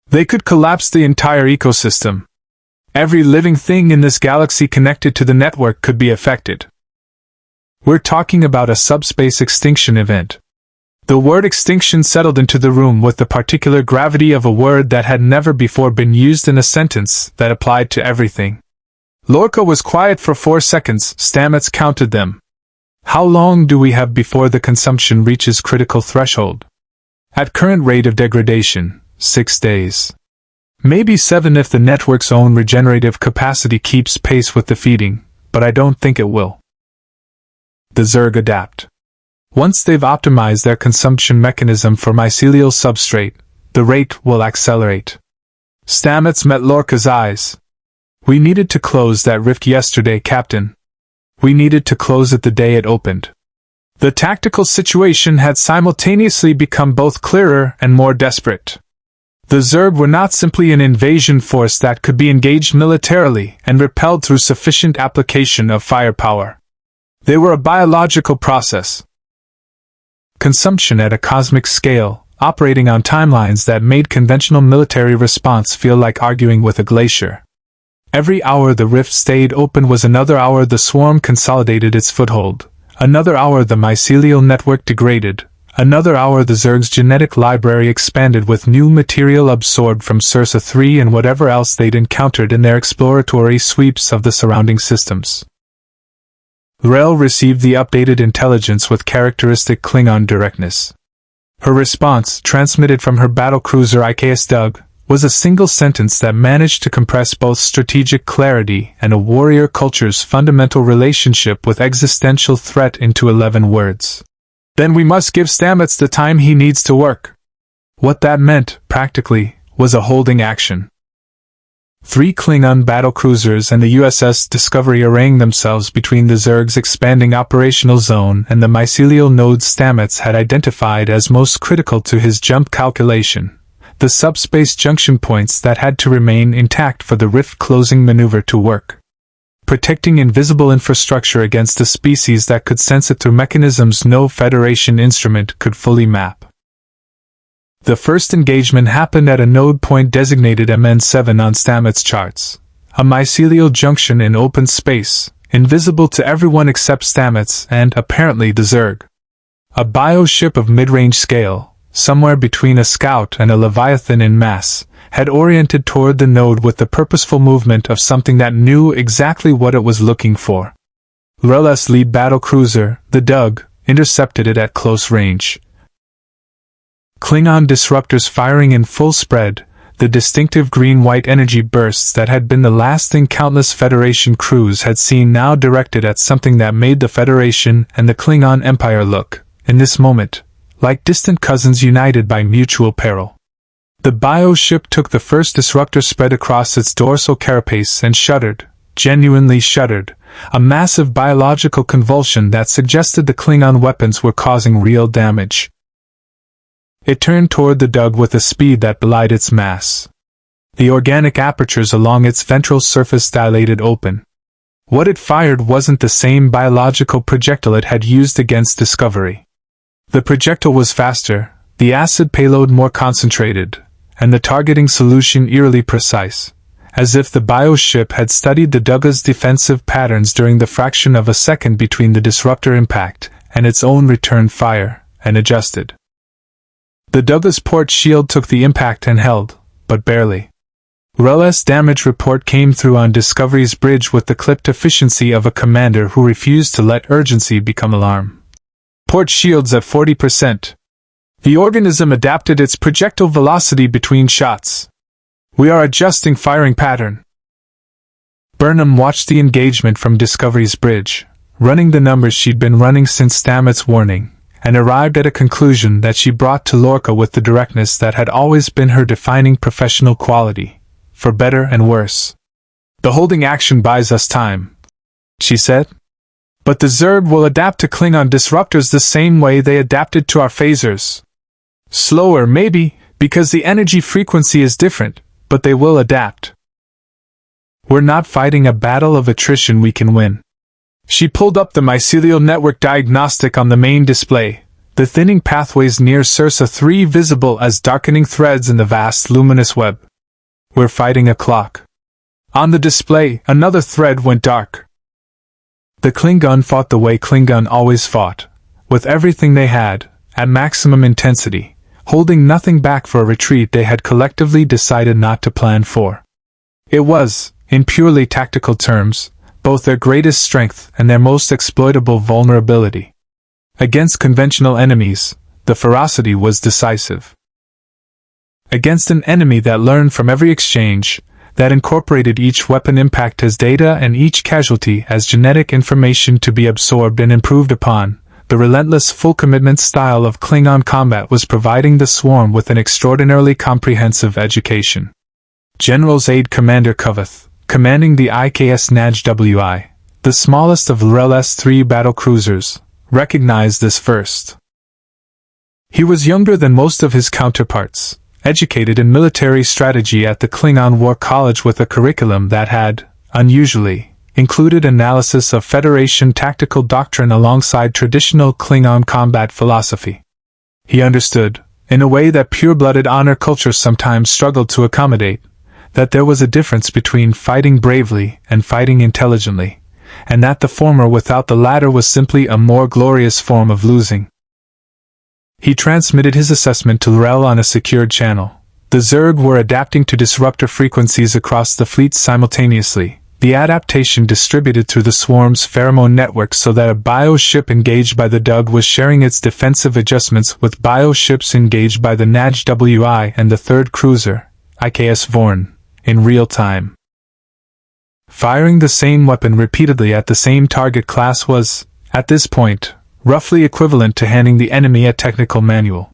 They could collapse the entire ecosystem. Every living thing in this galaxy connected to the network could be affected. We're talking about a subspace extinction event. The word extinction settled into the room with the particular gravity of a word that had never before been used in a sentence that applied to everything. Lorca was quiet for 4 seconds. Stamets counted them. "How long do we have before the consumption reaches critical threshold?" "At current rate of degradation, 6 days. Maybe 7 if the network's own regenerative capacity keeps pace with the feeding, but I don't think it will." The Zerg adapt. Once they've optimized their consumption mechanism for mycelial substrate, the rate will accelerate. Stamets met Lorca's eyes. "We needed to close that rift yesterday, Captain. We needed to close it the day it opened." The tactical situation had simultaneously become both clearer and more desperate. The Zerg were not simply an invasion force that could be engaged militarily and repelled through sufficient application of firepower. They were a biological process. Consumption at a cosmic scale, operating on timelines that made conventional military response feel like arguing with a glacier. Every hour the rift stayed open was another hour the swarm consolidated its foothold, another hour the mycelial network degraded, another hour the Zerg's genetic library expanded with new material absorbed from Sursa 3 and whatever else they'd encountered in their exploratory sweeps of the surrounding systems. Rel received the updated intelligence with characteristic Klingon directness. Her response, transmitted from her battlecruiser IKS Dug, was a single sentence that managed to compress both strategic clarity and a warrior culture's fundamental relationship with existential threat into 11 words. "Then we must give Stamets the time he needs to work." What that meant, practically, was a holding action. 3 Klingon battlecruisers and the USS Discovery arraying themselves between the Zerg's expanding operational zone and the mycelial nodes Stamets had identified as most critical to his jump calculation, the subspace junction points that had to remain intact for the rift-closing maneuver to work. Protecting invisible infrastructure against a species that could sense it through mechanisms no Federation instrument could fully map. The first engagement happened at a node point designated MN7 on Stamets' charts, a mycelial junction in open space, invisible to everyone except Stamets and, apparently, the Zerg. A bioship of mid-range scale, somewhere between a scout and a leviathan in mass, had oriented toward the node with the purposeful movement of something that knew exactly what it was looking for. L'S lead battle cruiser, the Dug, intercepted it at close range. Klingon disruptors firing in full spread, the distinctive green-white energy bursts that had been the last thing countless Federation crews had seen now directed at something that made the Federation and the Klingon Empire look, in this moment, like distant cousins united by mutual peril. The bioship took the first disruptor spread across its dorsal carapace and shuddered, genuinely shuddered, a massive biological convulsion that suggested the Klingon weapons were causing real damage. It turned toward the Dug with a speed that belied its mass. The organic apertures along its ventral surface dilated open. What it fired wasn't the same biological projectile it had used against Discovery. The projectile was faster, the acid payload more concentrated, and the targeting solution eerily precise, as if the bioship had studied the Dug's defensive patterns during the fraction of a second between the disruptor impact and its own return fire, and adjusted. The Dug's port shield took the impact and held, but barely. L'S damage report came through on Discovery's bridge with the clipped efficiency of a commander who refused to let urgency become alarm. Port shields at 40%. The organism adapted its projectile velocity between shots. We are adjusting firing pattern. Burnham watched the engagement from Discovery's bridge, running the numbers she'd been running since Stamets' warning, and arrived at a conclusion that she brought to Lorca with the directness that had always been her defining professional quality, for better and worse. The holding action buys us time, she said. But the Zerg will adapt to Klingon disruptors the same way they adapted to our phasers. Slower, maybe, because the energy frequency is different, but they will adapt. We're not fighting a battle of attrition we can win. She pulled up the mycelial network diagnostic on the main display, the thinning pathways near Sursa 3 visible as darkening threads in the vast luminous web. We're fighting a clock. On the display, another thread went dark. The Klingon fought the way Klingon always fought, with everything they had, at maximum intensity, holding nothing back for a retreat they had collectively decided not to plan for. It was, in purely tactical terms, both their greatest strength and their most exploitable vulnerability. Against conventional enemies, the ferocity was decisive. Against an enemy that learned from every exchange, that incorporated each weapon impact as data and each casualty as genetic information to be absorbed and improved upon, the relentless full-commitment style of Klingon combat was providing the Swarm with an extraordinarily comprehensive education. General's Aide Commander Koveth, commanding the IKS Naj-WI, the smallest of L'S 3 battle cruisers, recognized this first. He was younger than most of his counterparts, educated in military strategy at the Klingon War College with a curriculum that had, unusually, included analysis of Federation tactical doctrine alongside traditional Klingon combat philosophy. He understood, in a way that pure-blooded honor culture sometimes struggled to accommodate, that there was a difference between fighting bravely and fighting intelligently, and that the former without the latter was simply a more glorious form of losing. He transmitted his assessment to L'Rell on a secured channel. The Zerg were adapting to disruptor frequencies across the fleet simultaneously, the adaptation distributed through the Swarm's pheromone network so that a bioship engaged by the Dug was sharing its defensive adjustments with bioships engaged by the Naj-WI and the third cruiser, IKS Vorn, in real time. Firing the same weapon repeatedly at the same target class was, at this point, roughly equivalent to handing the enemy a technical manual.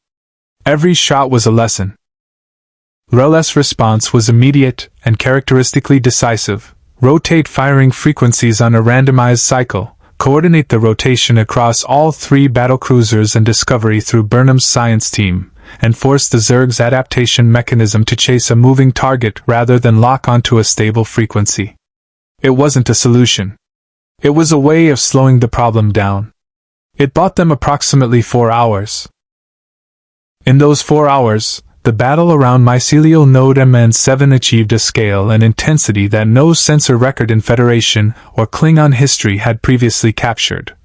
Every shot was a lesson. L'S response was immediate and characteristically decisive. Rotate firing frequencies on a randomized cycle, coordinate the rotation across all three battlecruisers and Discovery through Burnham's science team, and force the Zerg's adaptation mechanism to chase a moving target rather than lock onto a stable frequency. It wasn't a solution. It was a way of slowing the problem down. It bought them approximately 4 hours. In those 4 hours, the battle around mycelial node MN7 achieved a scale and intensity that no sensor record in Federation or Klingon history had previously captured.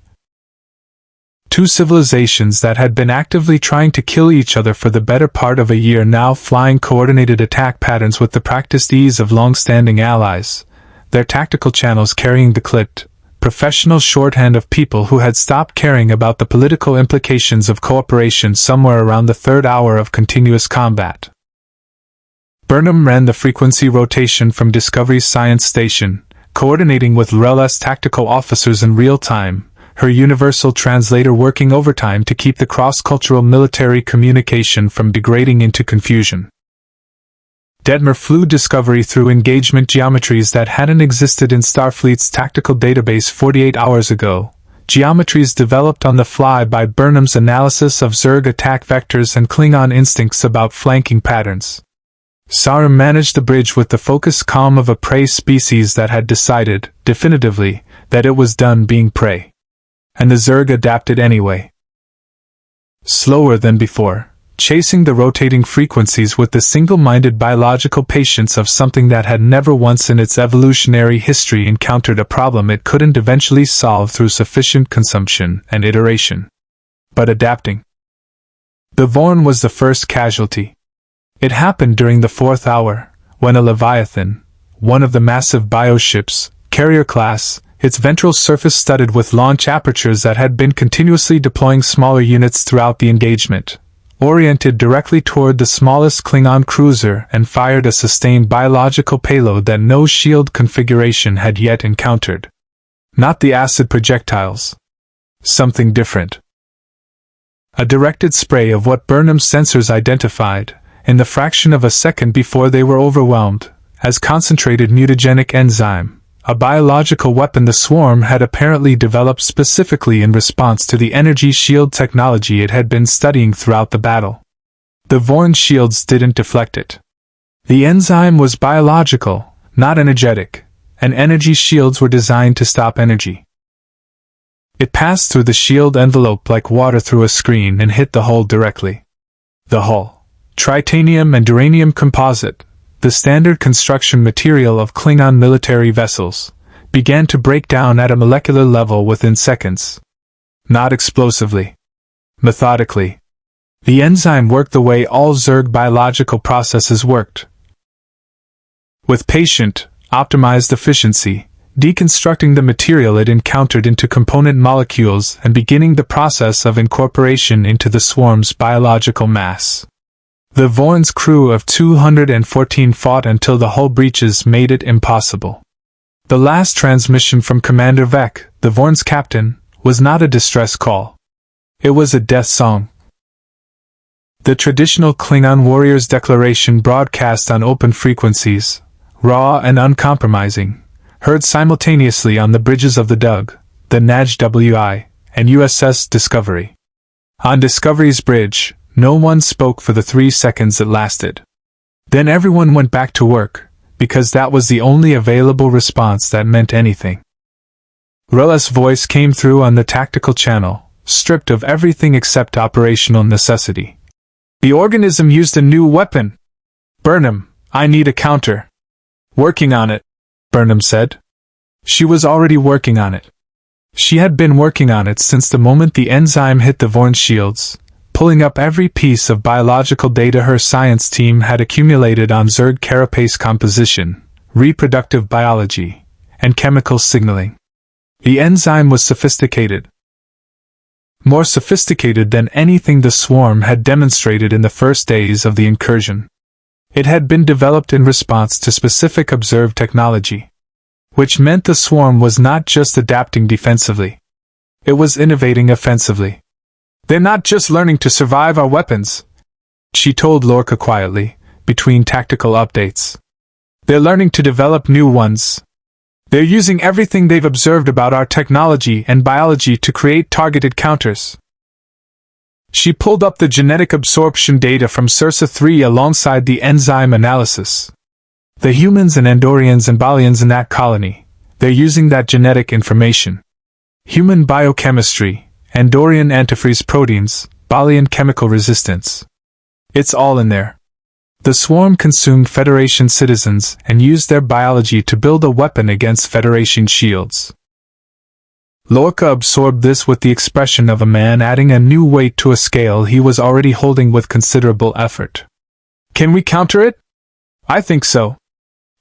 Two civilizations that had been actively trying to kill each other for the better part of a year now flying coordinated attack patterns with the practiced ease of long-standing allies, their tactical channels carrying the clipped, professional shorthand of people who had stopped caring about the political implications of cooperation somewhere around the third hour of continuous combat. Burnham ran the frequency rotation from Discovery's science station, coordinating with L'Rell's tactical officers in real time, her universal translator working overtime to keep the cross-cultural military communication from degrading into confusion. Detmer flew Discovery through engagement geometries that hadn't existed in Starfleet's tactical database 48 hours ago, geometries developed on the fly by Burnham's analysis of Zerg attack vectors and Klingon instincts about flanking patterns. Sarum managed the bridge with the focused calm of a prey species that had decided, definitively, that it was done being prey. And the Zerg adapted anyway. Slower than before, chasing the rotating frequencies with the single-minded biological patience of something that had never once in its evolutionary history encountered a problem it couldn't eventually solve through sufficient consumption and iteration. But adapting. The Vorn was the first casualty. It happened during the fourth hour, when a Leviathan, one of the massive bioships, carrier class, its ventral surface studded with launch apertures that had been continuously deploying smaller units throughout the engagement, oriented directly toward the smallest Klingon cruiser and fired a sustained biological payload that no shield configuration had yet encountered. Not the acid projectiles. Something different. A directed spray of what Burnham's sensors identified, in the fraction of a second before they were overwhelmed, as concentrated mutagenic enzyme, a biological weapon the Swarm had apparently developed specifically in response to the energy shield technology it had been studying throughout the battle. The Vorn shields didn't deflect it. The enzyme was biological, not energetic, and energy shields were designed to stop energy. It passed through the shield envelope like water through a screen and hit the hull directly. The hull, tritanium and duranium composite, the standard construction material of Klingon military vessels, began to break down at a molecular level within seconds. Not explosively. Methodically. The enzyme worked the way all Zerg biological processes worked. With patient, optimized efficiency, deconstructing the material it encountered into component molecules and beginning the process of incorporation into the Swarm's biological mass. The Vorn's crew of 214 fought until the hull breaches made it impossible. The last transmission from Commander Vec, the Vorn's captain, was not a distress call. It was a death song. The traditional Klingon warrior's declaration broadcast on open frequencies, raw and uncompromising, heard simultaneously on the bridges of the Dug, the NAJ-WI, and USS Discovery. On Discovery's bridge, no one spoke for the 3 seconds it lasted. Then everyone went back to work, because that was the only available response that meant anything. L'Rell's voice came through on the tactical channel, stripped of everything except operational necessity. The organism used a new weapon. Burnham, I need a counter. Working on it, Burnham said. She was already working on it. She had been working on it since the moment the enzyme hit the Vorn shields, pulling up every piece of biological data her science team had accumulated on Zerg carapace composition, reproductive biology, and chemical signaling. The enzyme was sophisticated. More sophisticated than anything the Swarm had demonstrated in the first days of the incursion. It had been developed in response to specific observed technology, which meant the Swarm was not just adapting defensively. It was innovating offensively. They're not just learning to survive our weapons, she told Lorca quietly, between tactical updates. They're learning to develop new ones. They're using everything they've observed about our technology and biology to create targeted counters. She pulled up the genetic absorption data from Sursa-3 alongside the enzyme analysis. The humans and Andorians and Balians in that colony, they're using that genetic information. Human biochemistry, Andorian antifreeze proteins, Balian chemical resistance. It's all in there. The Swarm consumed Federation citizens and used their biology to build a weapon against Federation shields. Lorca absorbed this with the expression of a man adding a new weight to a scale he was already holding with considerable effort. Can we counter it? I think so.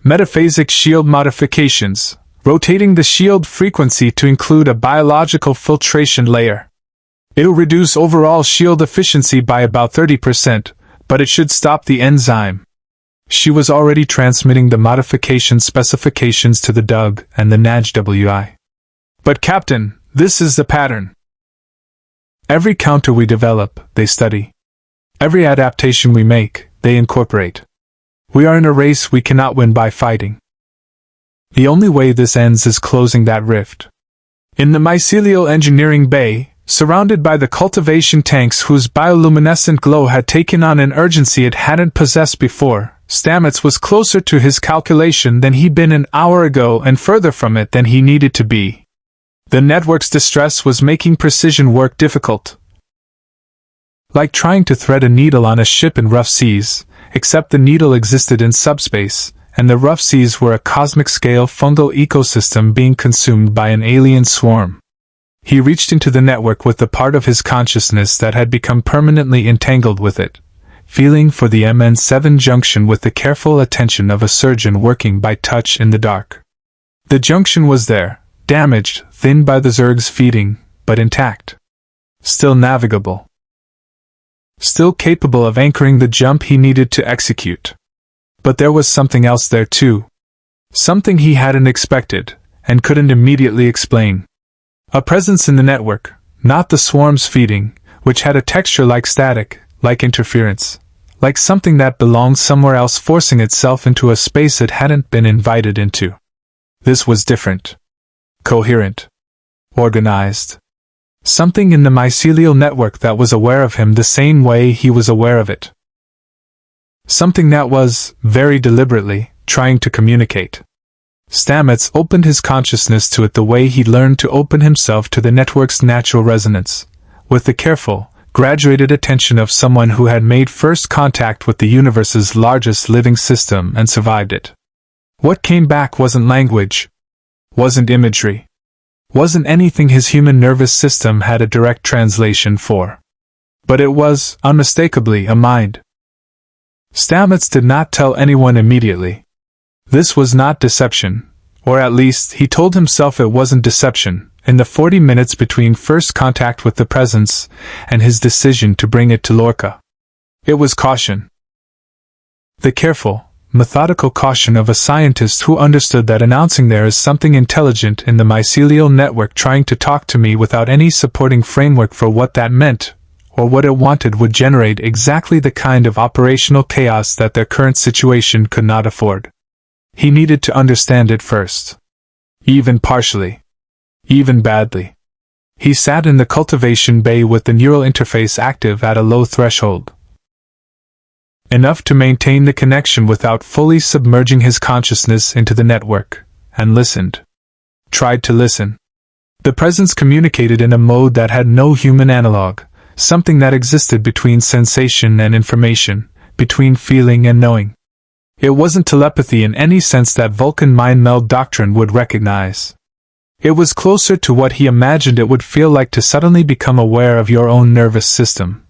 Metaphasic shield modifications, rotating the shield frequency to include a biological filtration layer. It'll reduce overall shield efficiency by about 30%, but it should stop the enzyme. She was already transmitting the modification specifications to the DUG and the NAJ-WI. But Captain, this is the pattern. Every counter we develop, they study. Every adaptation we make, they incorporate. We are in a race we cannot win by fighting. The only way this ends is closing that rift. In the mycelial engineering bay, surrounded by the cultivation tanks whose bioluminescent glow had taken on an urgency it hadn't possessed before, Stamets was closer to his calculation than he'd been an hour ago and further from it than he needed to be. The network's distress was making precision work difficult. Like trying to thread a needle on a ship in rough seas, except the needle existed in subspace, and the rough seas were a cosmic-scale fungal ecosystem being consumed by an alien swarm. He reached into the network with the part of his consciousness that had become permanently entangled with it, feeling for the MN7 junction with the careful attention of a surgeon working by touch in the dark. The junction was there, damaged, thinned by the Zerg's feeding, but intact. Still navigable. Still capable of anchoring the jump he needed to execute. But there was something else there too. Something he hadn't expected, and couldn't immediately explain. A presence in the network, not the swarm's feeding, which had a texture like static, like interference, like something that belonged somewhere else forcing itself into a space it hadn't been invited into. This was different. Coherent. Organized. Something in the mycelial network that was aware of him the same way he was aware of it. Something that was, very deliberately, trying to communicate. Stamets opened his consciousness to it the way he'd learned to open himself to the network's natural resonance, with the careful, graduated attention of someone who had made first contact with the universe's largest living system and survived it. What came back wasn't language, wasn't imagery, wasn't anything his human nervous system had a direct translation for. But it was, unmistakably, a mind. Stamets did not tell anyone immediately. This was not deception, or at least he told himself it wasn't deception, in the 40 minutes between first contact with the presence and his decision to bring it to Lorca. It was caution. The careful, methodical caution of a scientist who understood that announcing there is something intelligent in the mycelial network trying to talk to me without any supporting framework for what that meant, or what it wanted would generate exactly the kind of operational chaos that their current situation could not afford. He needed to understand it first. Even partially. Even badly. He sat in the cultivation bay with the neural interface active at a low threshold. Enough to maintain the connection without fully submerging his consciousness into the network, and listened. Tried to listen. The presence communicated in a mode that had no human analog, something that existed between sensation and information, between feeling and knowing. It wasn't telepathy in any sense that Vulcan mind meld doctrine would recognize. It was closer to what he imagined it would feel like to suddenly become aware of your own nervous system.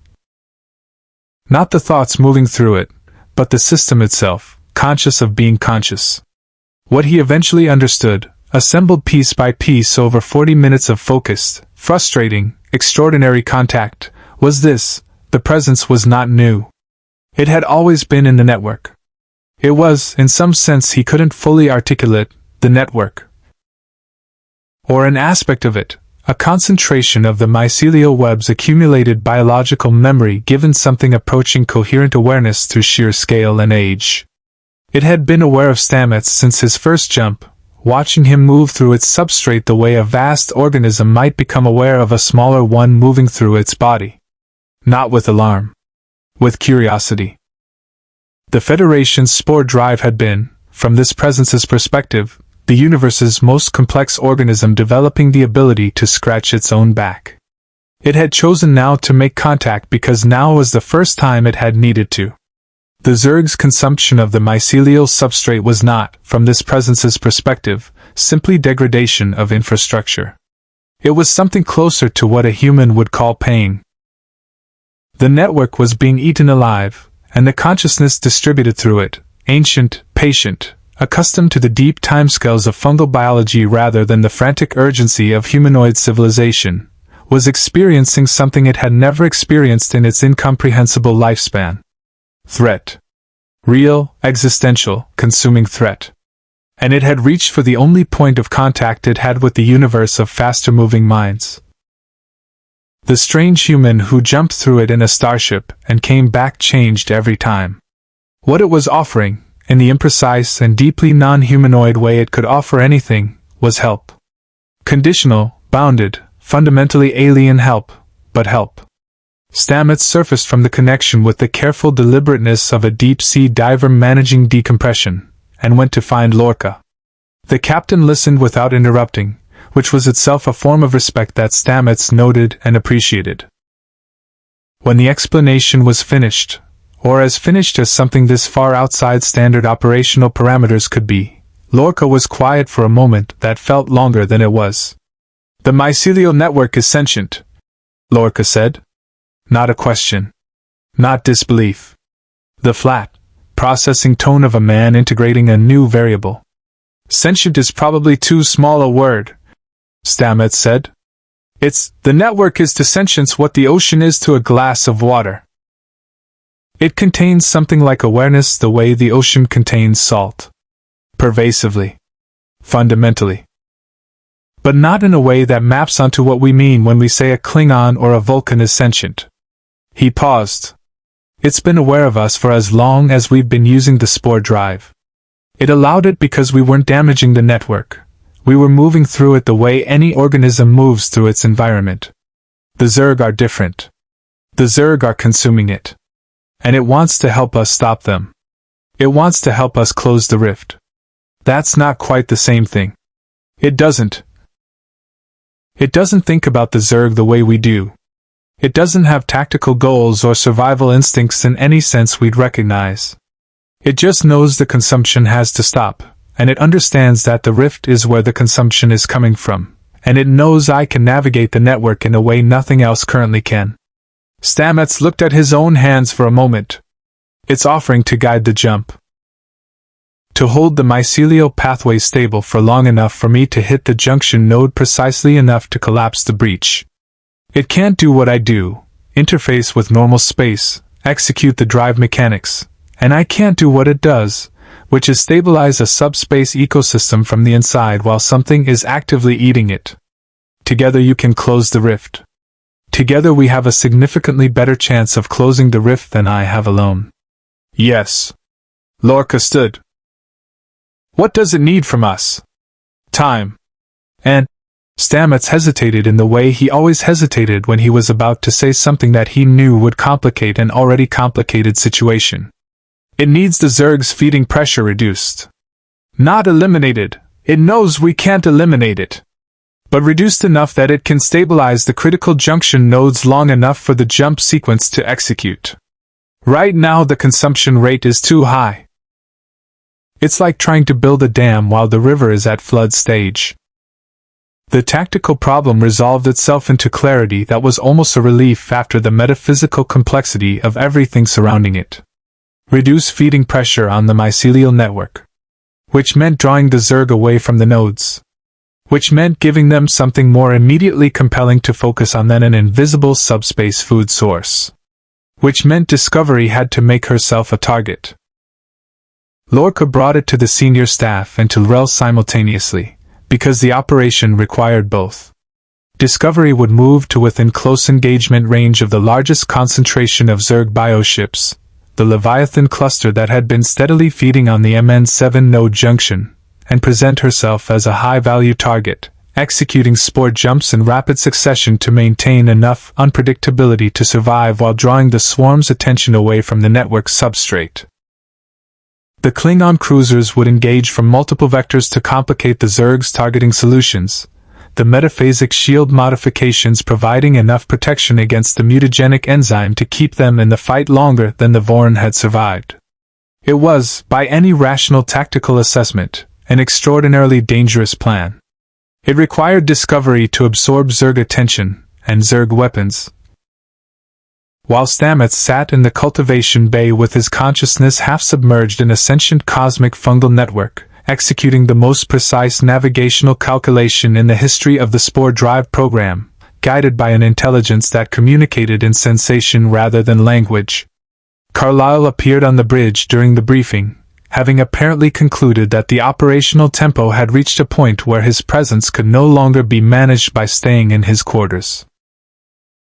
Not the thoughts moving through it, but the system itself, conscious of being conscious. What he eventually understood, assembled piece by piece over 40 minutes of focused, frustrating, extraordinary contact, was this: the presence was not new. It had always been in the network. It was, in some sense he couldn't fully articulate, the network. Or an aspect of it, a concentration of the mycelial web's accumulated biological memory given something approaching coherent awareness through sheer scale and age. It had been aware of Stamets since his first jump, watching him move through its substrate the way a vast organism might become aware of a smaller one moving through its body. Not with alarm. With curiosity. The Federation's spore drive had been, from this presence's perspective, the universe's most complex organism developing the ability to scratch its own back. It had chosen now to make contact because now was the first time it had needed to. The Zerg's consumption of the mycelial substrate was not, from this presence's perspective, simply degradation of infrastructure. It was something closer to what a human would call pain. The network was being eaten alive, and the consciousness distributed through it, ancient, patient, accustomed to the deep timescales of fungal biology rather than the frantic urgency of humanoid civilization, was experiencing something it had never experienced in its incomprehensible lifespan. Threat. Real, existential, consuming threat. And it had reached for the only point of contact it had with the universe of faster-moving minds. The strange human who jumped through it in a starship and came back changed every time. What it was offering, in the imprecise and deeply non-humanoid way it could offer anything, was help. Conditional, bounded, fundamentally alien help, but help. Stamets surfaced from the connection with the careful deliberateness of a deep-sea diver managing decompression, and went to find Lorca. The captain listened without interrupting, which was itself a form of respect that Stamets noted and appreciated. When the explanation was finished, or as finished as something this far outside standard operational parameters could be, Lorca was quiet for a moment that felt longer than it was. "The mycelial network is sentient," Lorca said. Not a question. Not disbelief. The flat, processing tone of a man integrating a new variable. "Sentient is probably too small a word," Stamets said. The network is to sentience what the ocean is to a glass of water. It contains something like awareness the way the ocean contains salt. Pervasively. Fundamentally. But not in a way that maps onto what we mean when we say a Klingon or a Vulcan is sentient. He paused. It's been aware of us for as long as we've been using the spore drive. It allowed it because we weren't damaging the network. We were moving through it the way any organism moves through its environment. The Zerg are different. The Zerg are consuming it. And it wants to help us stop them. It wants to help us close the rift. That's not quite the same thing. It doesn't think about the Zerg the way we do. It doesn't have tactical goals or survival instincts in any sense we'd recognize. It just knows the consumption has to stop, and it understands that the rift is where the consumption is coming from, and it knows I can navigate the network in a way nothing else currently can. Stamets looked at his own hands for a moment. It's offering to guide the jump. To hold the mycelial pathway stable for long enough for me to hit the junction node precisely enough to collapse the breach. It can't do what I do, interface with normal space, execute the drive mechanics, and I can't do what it does, which is stabilize a subspace ecosystem from the inside while something is actively eating it. Together you can close the rift. Together we have a significantly better chance of closing the rift than I have alone. Yes. Lorca stood. What does it need from us? Time. And Stamets hesitated in the way he always hesitated when he was about to say something that he knew would complicate an already complicated situation. It needs the Zerg's feeding pressure reduced. Not eliminated. It knows we can't eliminate it. But reduced enough that it can stabilize the critical junction nodes long enough for the jump sequence to execute. Right now the consumption rate is too high. It's like trying to build a dam while the river is at flood stage. The tactical problem resolved itself into clarity that was almost a relief after the metaphysical complexity of everything surrounding it. Reduce feeding pressure on the mycelial network. Which meant drawing the Zerg away from the nodes. Which meant giving them something more immediately compelling to focus on than an invisible subspace food source. Which meant Discovery had to make herself a target. Lorca brought it to the senior staff and to Rel simultaneously, because the operation required both. Discovery would move to within close engagement range of the largest concentration of Zerg bioships, the Leviathan cluster that had been steadily feeding on the MN7 node junction, and present herself as a high-value target, executing spore jumps in rapid succession to maintain enough unpredictability to survive while drawing the swarm's attention away from the network's substrate. The Klingon cruisers would engage from multiple vectors to complicate the Zerg's targeting solutions, the metaphasic shield modifications providing enough protection against the mutagenic enzyme to keep them in the fight longer than the Vorn had survived. It was, by any rational tactical assessment, an extraordinarily dangerous plan. It required Discovery to absorb Zerg attention, and Zerg weapons. While Stamets sat in the cultivation bay with his consciousness half submerged in a sentient cosmic fungal network, executing the most precise navigational calculation in the history of the Spore Drive program, guided by an intelligence that communicated in sensation rather than language. Carlyle appeared on the bridge during the briefing, having apparently concluded that the operational tempo had reached a point where his presence could no longer be managed by staying in his quarters.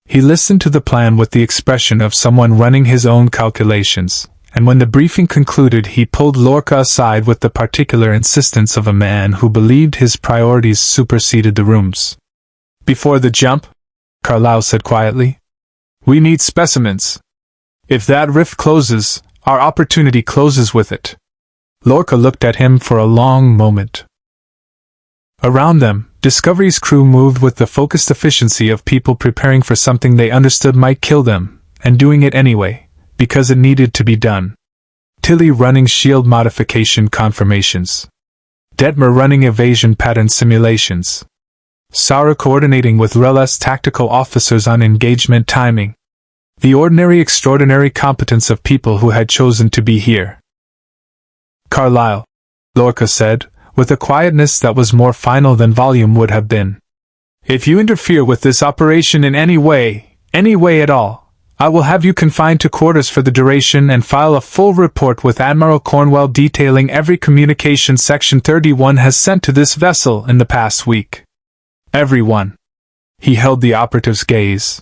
He listened to the plan with the expression of someone running his own calculations, and when the briefing concluded he pulled Lorca aside with the particular insistence of a man who believed his priorities superseded the room's. "Before the jump," Carlyle said quietly, "we need specimens. If that rift closes, our opportunity closes with it." Lorca looked at him for a long moment. Around them, Discovery's crew moved with the focused efficiency of people preparing for something they understood might kill them, and doing it anyway, because it needed to be done. Tilly running shield modification confirmations. Detmer running evasion pattern simulations. Sara coordinating with Rel's tactical officers on engagement timing. The ordinary extraordinary competence of people who had chosen to be here. "Carlyle," Lorca said, with a quietness that was more final than volume would have been. "If you interfere with this operation in any way at all, I will have you confined to quarters for the duration and file a full report with Admiral Cornwell detailing every communication Section 31 has sent to this vessel in the past week. Everyone." He held the operative's gaze.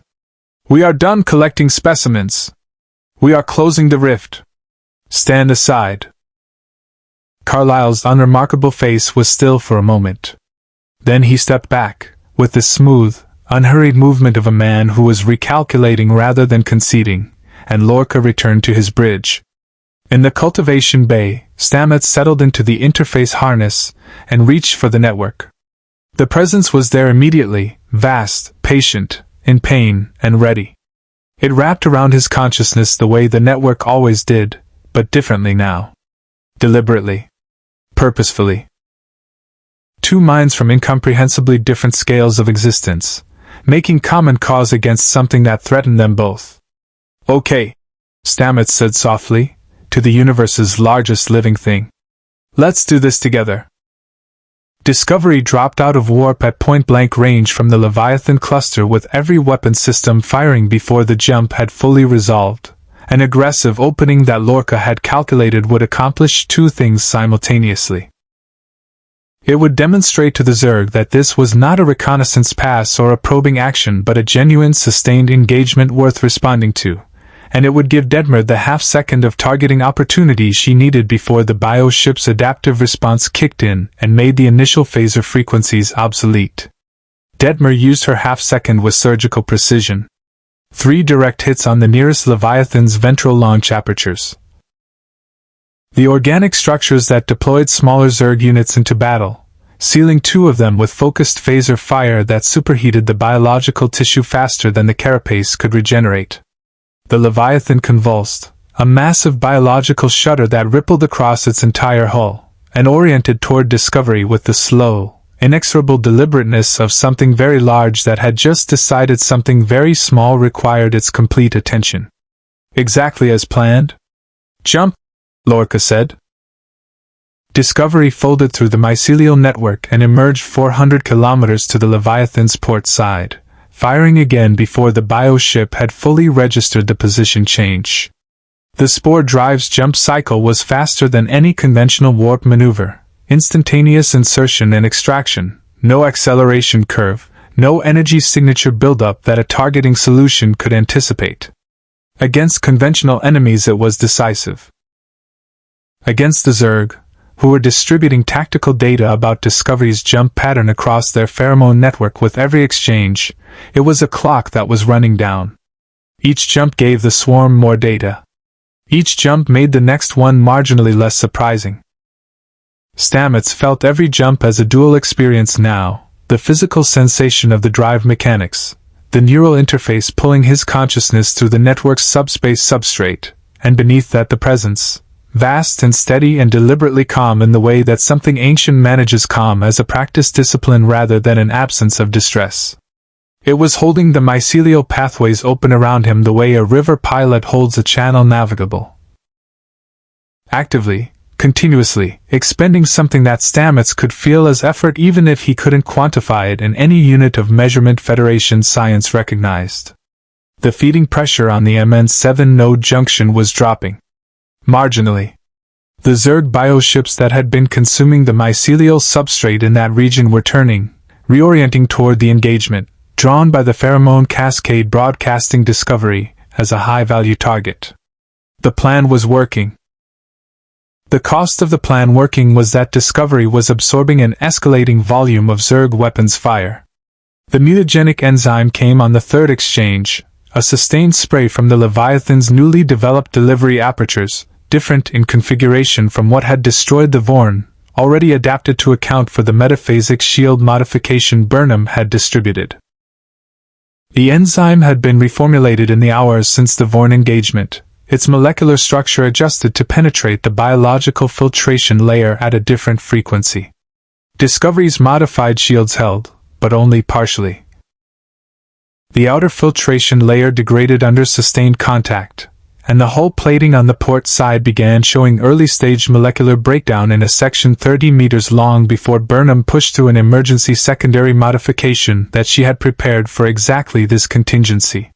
"We are done collecting specimens. We are closing the rift. Stand aside." Carlyle's unremarkable face was still for a moment. Then he stepped back, with the smooth, unhurried movement of a man who was recalculating rather than conceding, and Lorca returned to his bridge. In the cultivation bay, Stamets settled into the interface harness and reached for the network. The presence was there immediately, vast, patient, in pain, and ready. It wrapped around his consciousness the way the network always did, but differently now. Deliberately. Purposefully. Two minds from incomprehensibly different scales of existence, making common cause against something that threatened them both. "Okay," Stamets said softly, to the universe's largest living thing. "Let's do this together." Discovery dropped out of warp at point-blank range from the Leviathan cluster with every weapon system firing before the jump had fully resolved. An aggressive opening that Lorca had calculated would accomplish two things simultaneously. It would demonstrate to the Zerg that this was not a reconnaissance pass or a probing action but a genuine sustained engagement worth responding to, and it would give Detmer the half-second of targeting opportunity she needed before the bioship's adaptive response kicked in and made the initial phaser frequencies obsolete. Detmer used her half-second with surgical precision. 3 direct hits on the nearest Leviathan's ventral launch apertures. The organic structures that deployed smaller Zerg units into battle, sealing 2 of them with focused phaser fire that superheated the biological tissue faster than the carapace could regenerate. The Leviathan convulsed, a massive biological shudder that rippled across its entire hull, and oriented toward Discovery with the slow, inexorable deliberateness of something very large that had just decided something very small required its complete attention. "Exactly as planned?" "Jump," Lorca said. Discovery folded through the mycelial network and emerged 400 kilometers to the Leviathan's port side, firing again before the bioship had fully registered the position change. The Spore Drive's jump cycle was faster than any conventional warp maneuver. Instantaneous insertion and extraction, no acceleration curve, no energy signature buildup that a targeting solution could anticipate. Against conventional enemies it was decisive. Against the Zerg, who were distributing tactical data about Discovery's jump pattern across their pheromone network with every exchange, it was a clock that was running down. Each jump gave the swarm more data. Each jump made the next one marginally less surprising. Stamets felt every jump as a dual experience now, the physical sensation of the drive mechanics, the neural interface pulling his consciousness through the network's subspace substrate, and beneath that the presence, vast and steady and deliberately calm in the way that something ancient manages calm as a practice discipline rather than an absence of distress. It was holding the mycelial pathways open around him the way a river pilot holds a channel navigable. Actively, continuously, expending something that Stamets could feel as effort even if he couldn't quantify it in any unit of measurement Federation science recognized. The feeding pressure on the MN7 node junction was dropping. Marginally. The Zerg bioships that had been consuming the mycelial substrate in that region were turning, reorienting toward the engagement, drawn by the pheromone cascade broadcasting Discovery as a high-value target. The plan was working. The cost of the plan working was that Discovery was absorbing an escalating volume of Zerg weapons fire. The mutagenic enzyme came on the third exchange, a sustained spray from the Leviathan's newly developed delivery apertures, different in configuration from what had destroyed the Vorn, already adapted to account for the metaphasic shield modification Burnham had distributed. The enzyme had been reformulated in the hours since the Vorn engagement, its molecular structure adjusted to penetrate the biological filtration layer at a different frequency. Discovery's modified shields held, but only partially. The outer filtration layer degraded under sustained contact, and the hull plating on the port side began showing early-stage molecular breakdown in a section 30 meters long before Burnham pushed through an emergency secondary modification that she had prepared for exactly this contingency.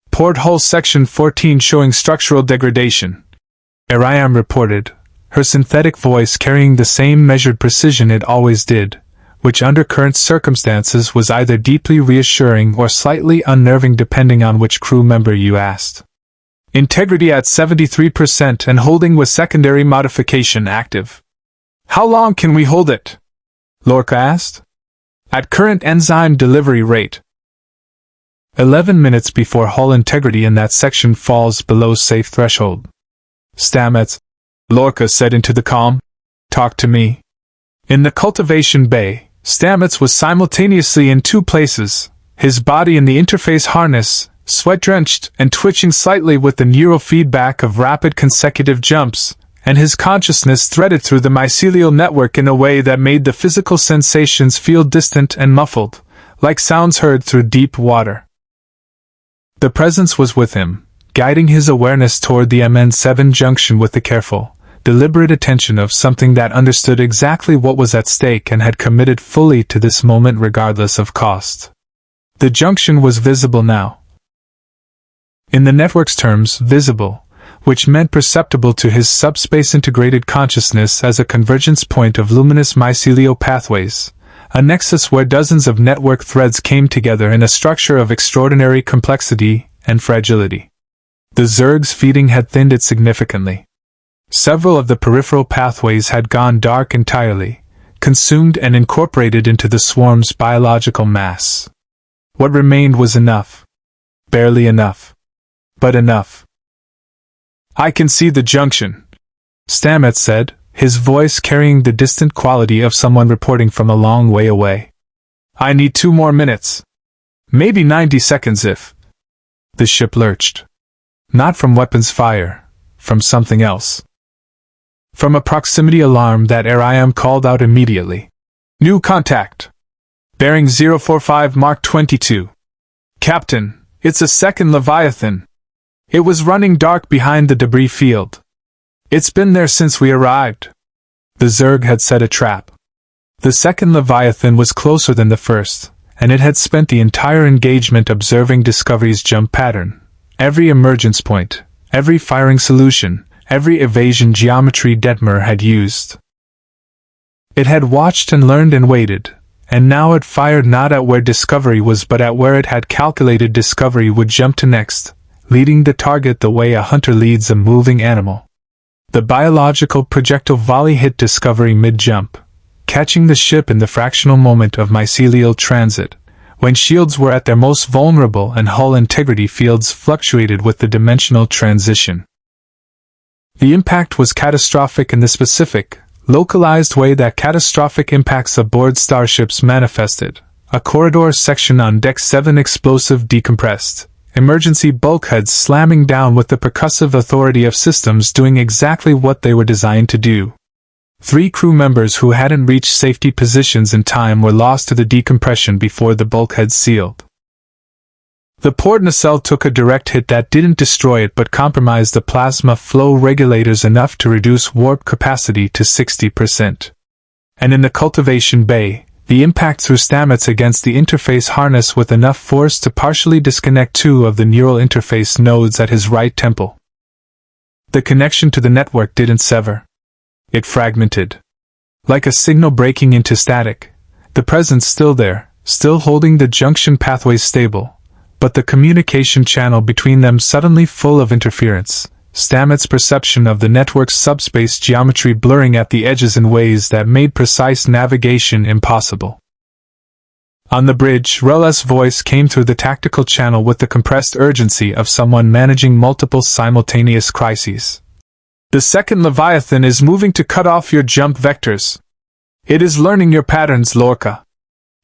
Port hull section 14 showing structural degradation, Ariam reported, her synthetic voice carrying the same measured precision it always did, which under current circumstances was either deeply reassuring or slightly unnerving depending on which crew member you asked. Integrity at 73% and holding with secondary modification active. How long can we hold it? Lorca asked. At current enzyme delivery rate. 11 minutes before hull integrity in that section falls below safe threshold. Stamets, Lorca said into the comm. Talk to me. In the cultivation bay, Stamets was simultaneously in two places, his body in the interface harness, sweat-drenched and twitching slightly with the neural feedback of rapid consecutive jumps, and his consciousness threaded through the mycelial network in a way that made the physical sensations feel distant and muffled, like sounds heard through deep water. The presence was with him, guiding his awareness toward the MN7 junction with the careful, deliberate attention of something that understood exactly what was at stake and had committed fully to this moment regardless of cost. The junction was visible now. In the network's terms, visible, which meant perceptible to his subspace-integrated consciousness as a convergence point of luminous mycelial pathways, a nexus where dozens of network threads came together in a structure of extraordinary complexity and fragility. The Zerg's feeding had thinned it significantly. Several of the peripheral pathways had gone dark entirely, consumed and incorporated into the swarm's biological mass. What remained was enough. Barely enough. But enough. I can see the junction, Stamets said, his voice carrying the distant quality of someone reporting from a long way away. I need 2 more minutes. Maybe 90 seconds if... The ship lurched. Not from weapons fire, from something else. From a proximity alarm that Ariam called out immediately. New contact. Bearing 045 Mark 22. Captain, it's a second Leviathan. It was running dark behind the debris field. It's been there since we arrived. The Zerg had set a trap. The second Leviathan was closer than the first, and it had spent the entire engagement observing Discovery's jump pattern, every emergence point, every firing solution, every evasion geometry Detmer had used. It had watched and learned and waited, and now it fired not at where Discovery was but at where it had calculated Discovery would jump to next, leading the target the way a hunter leads a moving animal. The biological projectile volley hit Discovery mid-jump, catching the ship in the fractional moment of mycelial transit, when shields were at their most vulnerable and hull integrity fields fluctuated with the dimensional transition. The impact was catastrophic in the specific, localized way that catastrophic impacts aboard starships manifested. A corridor section on Deck 7 explosive decompressed. Emergency bulkheads slamming down with the percussive authority of systems doing exactly what they were designed to do. 3 crew members who hadn't reached safety positions in time were lost to the decompression before the bulkheads sealed. The port nacelle took a direct hit that didn't destroy it but compromised the plasma flow regulators enough to reduce warp capacity to 60%. And in the cultivation bay, the impact threw Stamets against the interface harness with enough force to partially disconnect two of the neural interface nodes at his right temple. The connection to the network didn't sever. It fragmented. Like a signal breaking into static, the presence still there, still holding the junction pathways stable, but the communication channel between them suddenly full of interference, Stamets' perception of the network's subspace geometry blurring at the edges in ways that made precise navigation impossible. On the bridge, Rel's voice came through the tactical channel with the compressed urgency of someone managing multiple simultaneous crises. The second Leviathan is moving to cut off your jump vectors. It is learning your patterns, Lorca.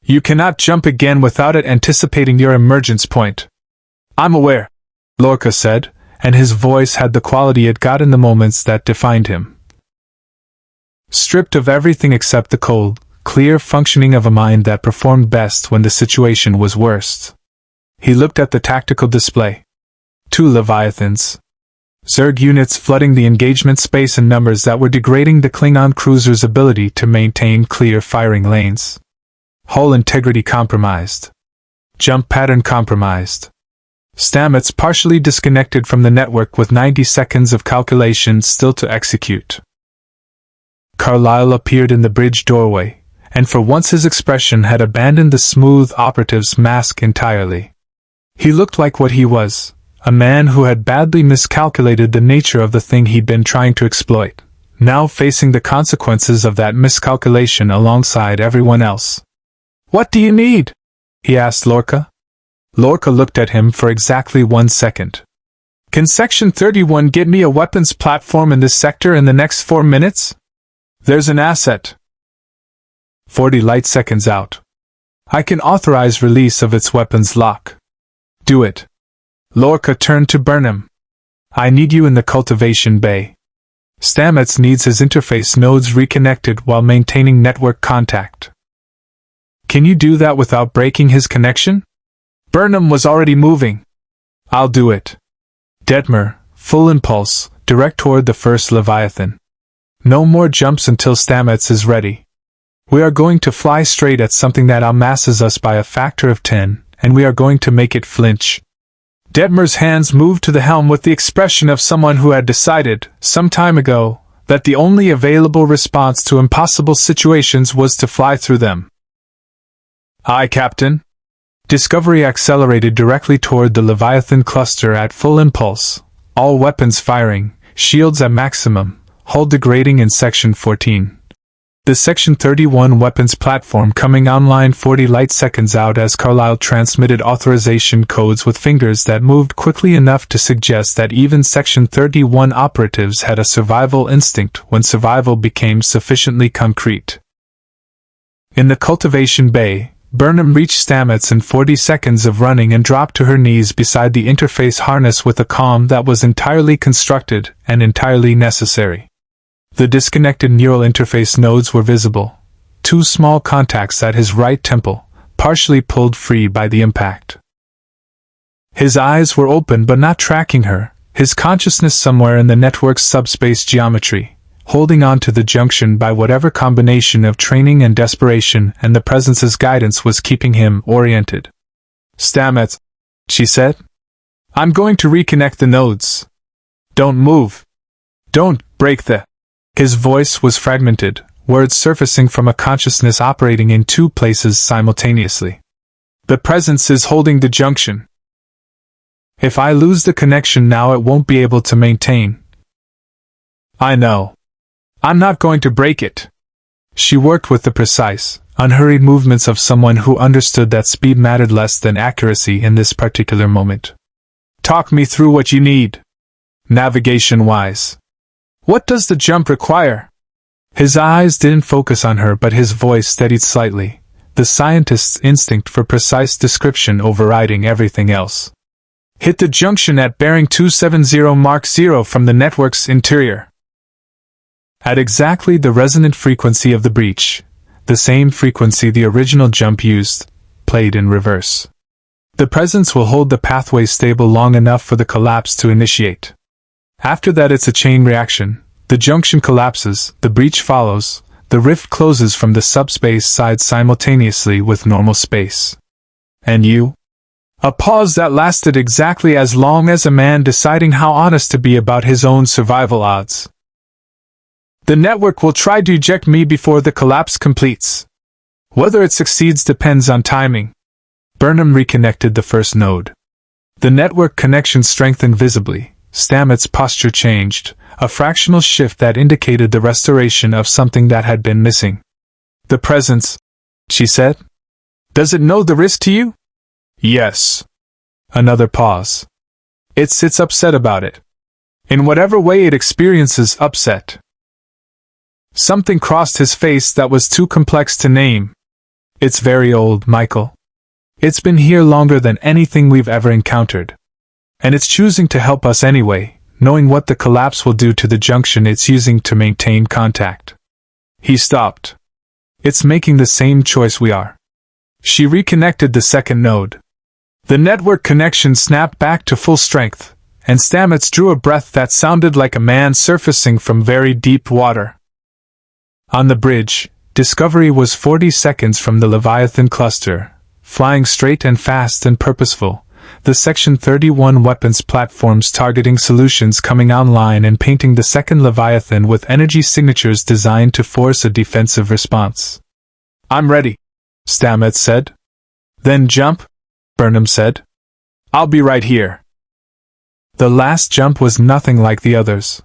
You cannot jump again without it anticipating your emergence point. I'm aware, Lorca said, and his voice had the quality it got in the moments that defined him. Stripped of everything except the cold, clear functioning of a mind that performed best when the situation was worst. He looked at the tactical display. 2 Leviathans. Zerg units flooding the engagement space in numbers that were degrading the Klingon cruiser's ability to maintain clear firing lanes. Hull integrity compromised. Jump pattern compromised. Stamets partially disconnected from the network with 90 seconds of calculations still to execute. Carlyle appeared in the bridge doorway, and for once his expression had abandoned the smooth operative's mask entirely. He looked like what he was, a man who had badly miscalculated the nature of the thing he'd been trying to exploit, now facing the consequences of that miscalculation alongside everyone else. "What do you need?" he asked Lorca. Lorca looked at him for exactly 1 second. "Can Section 31 get me a weapons platform in this sector in the next 4 minutes? There's an asset. 40 light seconds out. I can authorize release of its weapons lock. Do it." Lorca turned to Burnham. "I need you in the cultivation bay. Stamets needs his interface nodes reconnected while maintaining network contact. Can you do that without breaking his connection?" Burnham was already moving. "I'll do it." Detmer, full impulse, direct toward the first Leviathan. No more jumps until Stamets is ready. We are going to fly straight at something that outmasses us by a factor of 10, and we are going to make it flinch. Detmer's hands moved to the helm with the expression of someone who had decided, some time ago, that the only available response to impossible situations was to fly through them. "Aye, Captain." Discovery accelerated directly toward the Leviathan cluster at full impulse, all weapons firing, shields at maximum, hull degrading in Section 14. The Section 31 weapons platform coming online 40 light seconds out as Carlyle transmitted authorization codes with fingers that moved quickly enough to suggest that even Section 31 operatives had a survival instinct when survival became sufficiently concrete. In the cultivation bay, Burnham reached Stamets in 40 seconds of running and dropped to her knees beside the interface harness with a calm that was entirely constructed and entirely necessary. The disconnected neural interface nodes were visible, 2 small contacts at his right temple, partially pulled free by the impact. His eyes were open but not tracking her, his consciousness somewhere in the network's subspace geometry, holding on to the junction by whatever combination of training and desperation and the presence's guidance was keeping him oriented. "Stamets," she said. "I'm going to reconnect the nodes. Don't move. Don't break the—" His voice was fragmented, words surfacing from a consciousness operating in 2 places simultaneously. "The presence is holding the junction. If I lose the connection now it won't be able to maintain." "I know. I'm not going to break it." She worked with the precise, unhurried movements of someone who understood that speed mattered less than accuracy in this particular moment. "Talk me through what you need. Navigation-wise. What does the jump require?" His eyes didn't focus on her but his voice steadied slightly, the scientist's instinct for precise description overriding everything else. "Hit the junction at bearing 270 Mark 0 from the network's interior. At exactly the resonant frequency of the breach, the same frequency the original jump used, played in reverse. The presence will hold the pathway stable long enough for the collapse to initiate. After that, it's a chain reaction. The junction collapses, the breach follows, the rift closes from the subspace side simultaneously with normal space. And you? A pause that lasted exactly as long as a man deciding how honest to be about his own survival odds. The network will try to eject me before the collapse completes. Whether it succeeds depends on timing. Burnham reconnected the first node. The network connection strengthened visibly. Stamets' posture changed, a fractional shift that indicated the restoration of something that had been missing. The presence, she said. Does it know the risk to you? Yes. Another pause. It's upset about it. In whatever way it experiences upset. Something crossed his face that was too complex to name. It's very old, Michael. It's been here longer than anything we've ever encountered. And it's choosing to help us anyway, knowing what the collapse will do to the junction it's using to maintain contact. He stopped. It's making the same choice we are. She reconnected the second node. The network connection snapped back to full strength, and Stamets drew a breath that sounded like a man surfacing from very deep water. On the bridge, Discovery was 40 seconds from the Leviathan cluster, flying straight and fast and purposeful, the Section 31 weapons platforms targeting solutions coming online and painting the second Leviathan with energy signatures designed to force a defensive response. I'm ready, Stamets said. Then jump, Burnham said. I'll be right here. The last jump was nothing like the others.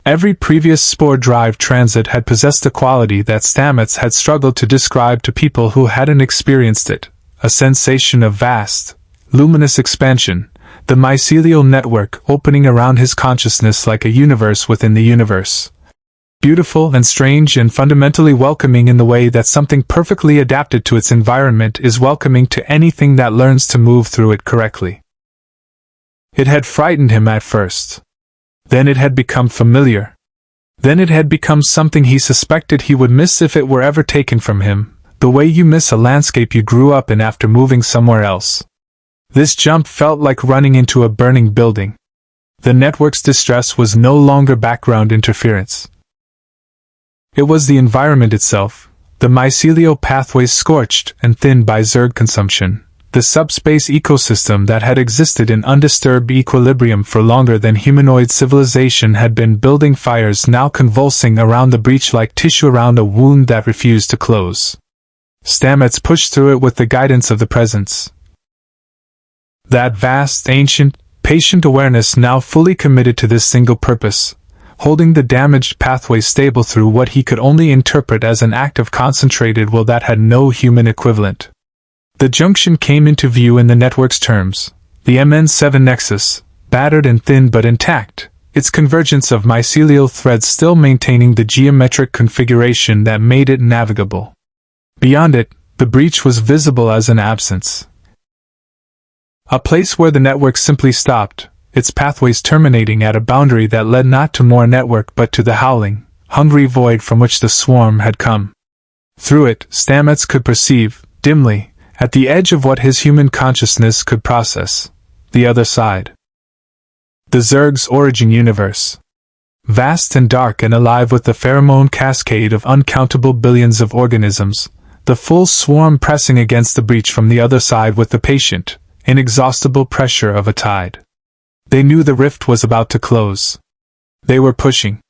Every previous spore drive transit had possessed a quality that Stamets had struggled to describe to people who hadn't experienced it, a sensation of vast, luminous expansion, the mycelial network opening around his consciousness like a universe within the universe. Beautiful and strange and fundamentally welcoming in the way that something perfectly adapted to its environment is welcoming to anything that learns to move through it correctly. It had frightened him at first. Then it had become familiar. Then it had become something he suspected he would miss if it were ever taken from him, the way you miss a landscape you grew up in after moving somewhere else. This jump felt like running into a burning building. The network's distress was no longer background interference. It was the environment itself, the mycelial pathways scorched and thinned by Zerg consumption, the subspace ecosystem that had existed in undisturbed equilibrium for longer than humanoid civilization had been building fires now convulsing around the breach like tissue around a wound that refused to close. Stamets pushed through it with the guidance of the presence. That vast, ancient, patient awareness now fully committed to this single purpose, holding the damaged pathway stable through what he could only interpret as an act of concentrated will that had no human equivalent. The junction came into view in the network's terms, the MN7 nexus, battered and thin but intact, its convergence of mycelial threads still maintaining the geometric configuration that made it navigable. Beyond it, the breach was visible as an absence. A place where the network simply stopped, its pathways terminating at a boundary that led not to more network but to the howling, hungry void from which the swarm had come. Through it, Stamets could perceive, dimly, at the edge of what his human consciousness could process, the other side. The Zerg's origin universe. Vast and dark and alive with the pheromone cascade of uncountable billions of organisms, the full swarm pressing against the breach from the other side with the patient, inexhaustible pressure of a tide. They knew the rift was about to close. They were pushing.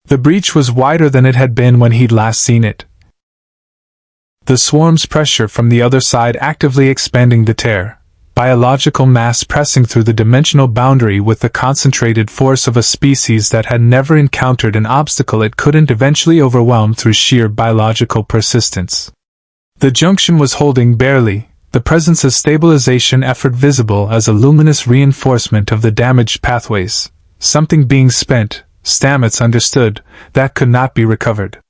The breach was wider than it had been when he'd last seen it. The swarm's pressure from the other side actively expanding the tear, biological mass pressing through the dimensional boundary with the concentrated force of a species that had never encountered an obstacle it couldn't eventually overwhelm through sheer biological persistence. The junction was holding barely, the presence of stabilization effort visible as a luminous reinforcement of the damaged pathways, something being spent, Stamets understood, that could not be recovered.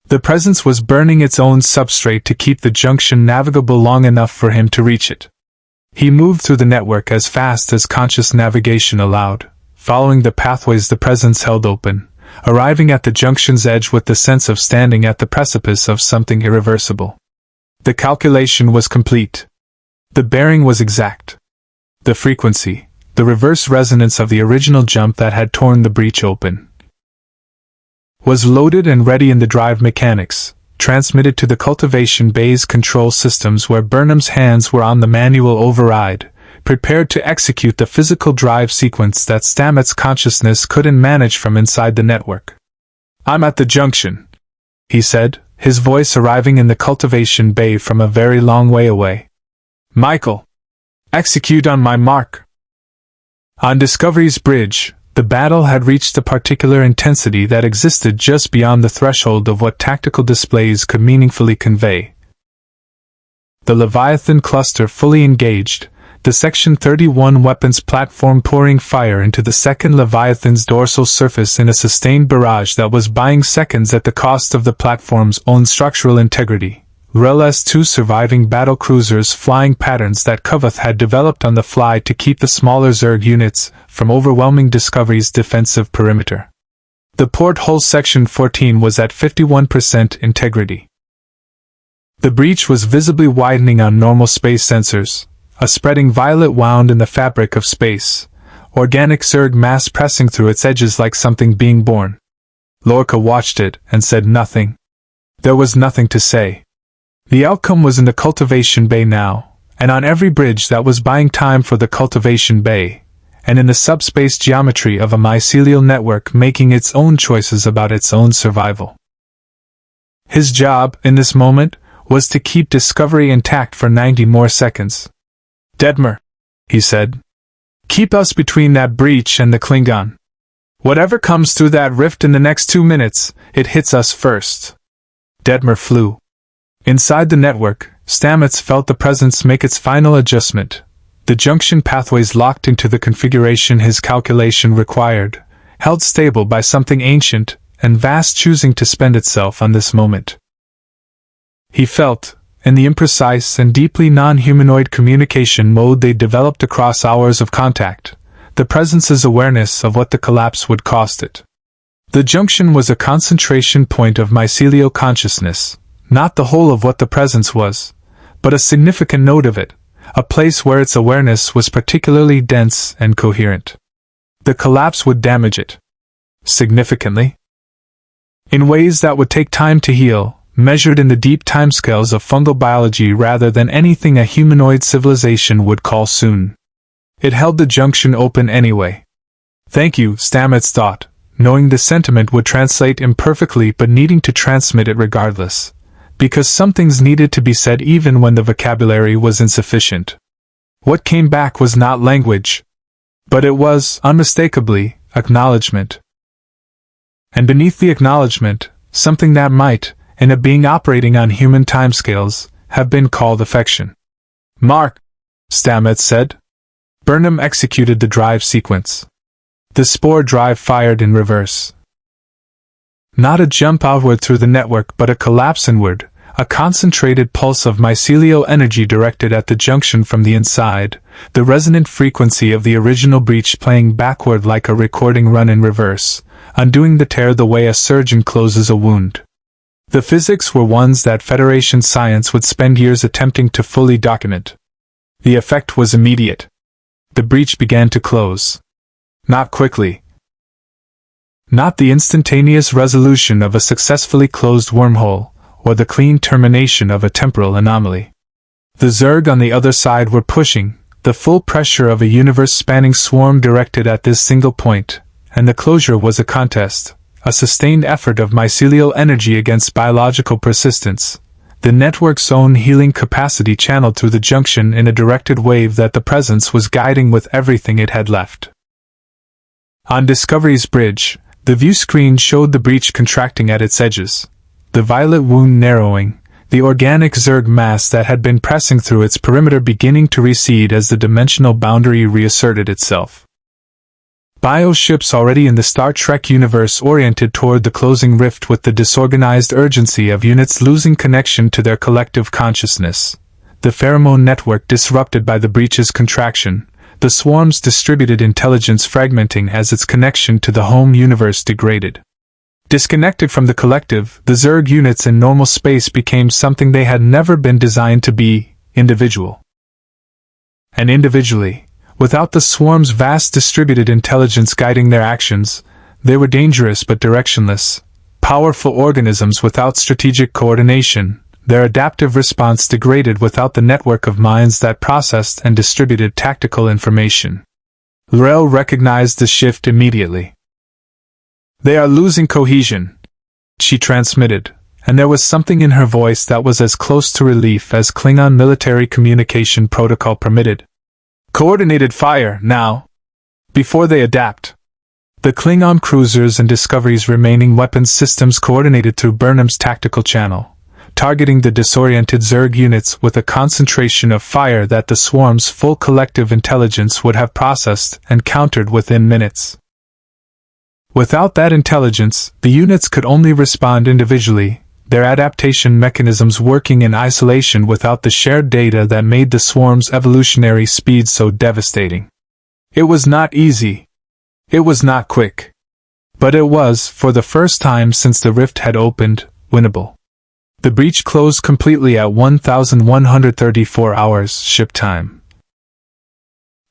The presence was burning its own substrate to keep the junction navigable long enough for him to reach it. He moved through the network as fast as conscious navigation allowed, following the pathways the presence held open, arriving at the junction's edge with the sense of standing at the precipice of something irreversible. The calculation was complete. The bearing was exact. The frequency, the reverse resonance of the original jump that had torn the breach open, was loaded and ready in the drive mechanics, transmitted to the cultivation bay's control systems where Burnham's hands were on the manual override, prepared to execute the physical drive sequence that Stamets' consciousness couldn't manage from inside the network. "I'm at the junction," he said, his voice arriving in the cultivation bay from a very long way away. "Michael, execute on my mark." On Discovery's bridge, the battle had reached a particular intensity that existed just beyond the threshold of what tactical displays could meaningfully convey. The Leviathan cluster fully engaged, the Section 31 weapons platform pouring fire into the second Leviathan's dorsal surface in a sustained barrage that was buying seconds at the cost of the platform's own structural integrity. Rel's two surviving battlecruisers flying patterns that Kovath had developed on the fly to keep the smaller Zerg units from overwhelming Discovery's defensive perimeter. The porthole Section 14 was at 51% integrity. The breach was visibly widening on normal space sensors, a spreading violet wound in the fabric of space, organic Zerg mass pressing through its edges like something being born. Lorca watched it and said nothing. There was nothing to say. The outcome was in the cultivation bay now, and on every bridge that was buying time for the cultivation bay, and in the subspace geometry of a mycelial network making its own choices about its own survival. His job, in this moment, was to keep Discovery intact for 90 more seconds. "Detmer," he said, "keep us between that breach and the Klingon. Whatever comes through that rift in the next 2 minutes, it hits us first." Detmer flew. Inside the network, Stamets felt the presence make its final adjustment. The junction pathways locked into the configuration his calculation required, held stable by something ancient and vast choosing to spend itself on this moment. He felt, in the imprecise and deeply non-humanoid communication mode they developed across hours of contact, the presence's awareness of what the collapse would cost it. The junction was a concentration point of mycelial consciousness, not the whole of what the presence was, but a significant node of it, a place where its awareness was particularly dense and coherent. The collapse would damage it. Significantly. In ways that would take time to heal, measured in the deep timescales of fungal biology rather than anything a humanoid civilization would call soon. It held the junction open anyway. "Thank you," Stamets thought, knowing the sentiment would translate imperfectly but needing to transmit it regardless. Because some things needed to be said even when the vocabulary was insufficient. What came back was not language, but it was, unmistakably, acknowledgement. And beneath the acknowledgement, something that might, in a being operating on human timescales, have been called affection. "Mark," Stamets said. Burnham executed the drive sequence. The spore drive fired in reverse. Not a jump outward through the network but a collapse inward, a concentrated pulse of mycelial energy directed at the junction from the inside, the resonant frequency of the original breach playing backward like a recording run in reverse, undoing the tear the way a surgeon closes a wound. The physics were ones that Federation science would spend years attempting to fully document. The effect was immediate. The breach began to close. Not quickly. Not the instantaneous resolution of a successfully closed wormhole, or the clean termination of a temporal anomaly. The Zerg on the other side were pushing, the full pressure of a universe-spanning swarm directed at this single point, and the closure was a contest, a sustained effort of mycelial energy against biological persistence, the network's own healing capacity channeled through the junction in a directed wave that the presence was guiding with everything it had left. On Discovery's bridge, the view screen showed the breach contracting at its edges, the violet wound narrowing, the organic Zerg mass that had been pressing through its perimeter beginning to recede as the dimensional boundary reasserted itself. Bioships already in the Star Trek universe oriented toward the closing rift with the disorganized urgency of units losing connection to their collective consciousness, the pheromone network disrupted by the breach's contraction, the swarm's distributed intelligence fragmenting as its connection to the home universe degraded. Disconnected from the collective, the Zerg units in normal space became something they had never been designed to be, individual. And individually, without the swarm's vast distributed intelligence guiding their actions, they were dangerous but directionless, powerful organisms without strategic coordination, their adaptive response degraded without the network of minds that processed and distributed tactical information. L'Rell recognized the shift immediately. "They are losing cohesion," she transmitted, and there was something in her voice that was as close to relief as Klingon military communication protocol permitted. "Coordinated fire, now! Before they adapt." The Klingon cruisers and Discovery's remaining weapons systems coordinated through Burnham's tactical channel, targeting the disoriented Zerg units with a concentration of fire that the swarm's full collective intelligence would have processed and countered within minutes. Without that intelligence, the units could only respond individually, their adaptation mechanisms working in isolation without the shared data that made the swarm's evolutionary speed so devastating. It was not easy. It was not quick. But it was, for the first time since the rift had opened, winnable. The breach closed completely at 1134 hours ship time.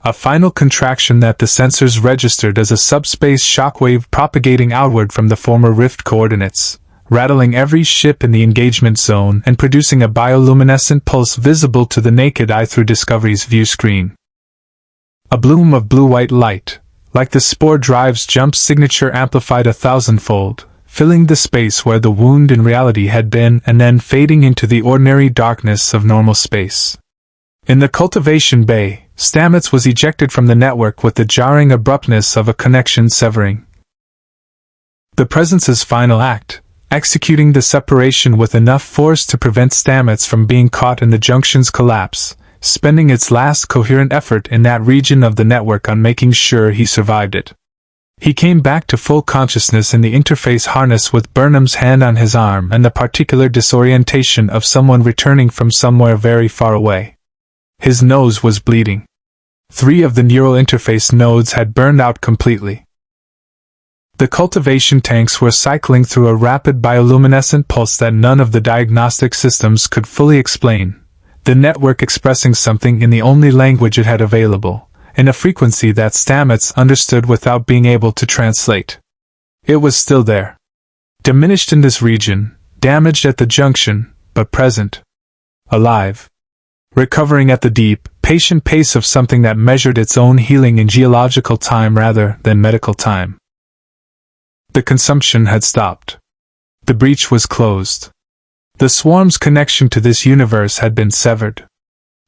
A final contraction that the sensors registered as a subspace shockwave propagating outward from the former rift coordinates, rattling every ship in the engagement zone and producing a bioluminescent pulse visible to the naked eye through Discovery's view screen. A bloom of blue-white light, like the spore drive's jump signature amplified 1,000-fold, filling the space where the wound in reality had been and then fading into the ordinary darkness of normal space. In the cultivation bay, Stamets was ejected from the network with the jarring abruptness of a connection severing. The Presence's final act, executing the separation with enough force to prevent Stamets from being caught in the junction's collapse, spending its last coherent effort in that region of the network on making sure he survived it. He came back to full consciousness in the interface harness with Burnham's hand on his arm and the particular disorientation of someone returning from somewhere very far away. His nose was bleeding. 3 of the neural interface nodes had burned out completely. The cultivation tanks were cycling through a rapid bioluminescent pulse that none of the diagnostic systems could fully explain, the network expressing something in the only language it had available, in a frequency that Stamets understood without being able to translate. It was still there. Diminished in this region, damaged at the junction, but present. Alive. Recovering at the deep, patient pace of something that measured its own healing in geological time rather than medical time. The consumption had stopped. The breach was closed. The swarm's connection to this universe had been severed.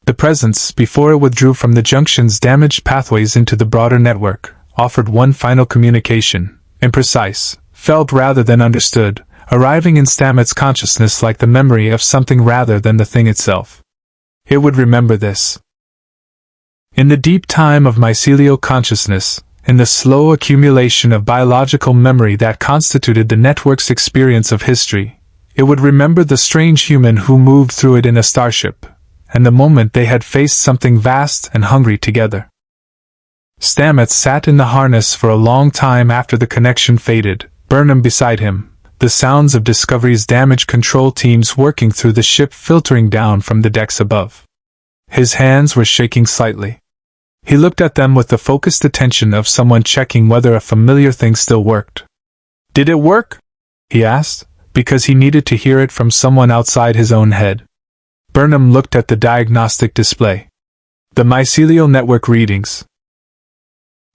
The Presence, before it withdrew from the junction's damaged pathways into the broader network, offered one final communication, imprecise, felt rather than understood, arriving in Stamets' consciousness like the memory of something rather than the thing itself. It would remember this. In the deep time of mycelial consciousness, in the slow accumulation of biological memory that constituted the network's experience of history, it would remember the strange human who moved through it in a starship, and the moment they had faced something vast and hungry together. Stamets sat in the harness for a long time after the connection faded, Burnham beside him, the sounds of Discovery's damage control teams working through the ship filtering down from the decks above. His hands were shaking slightly. He looked at them with the focused attention of someone checking whether a familiar thing still worked. "Did it work?" he asked, because he needed to hear it from someone outside his own head. Burnham looked at the diagnostic display. The mycelial network readings.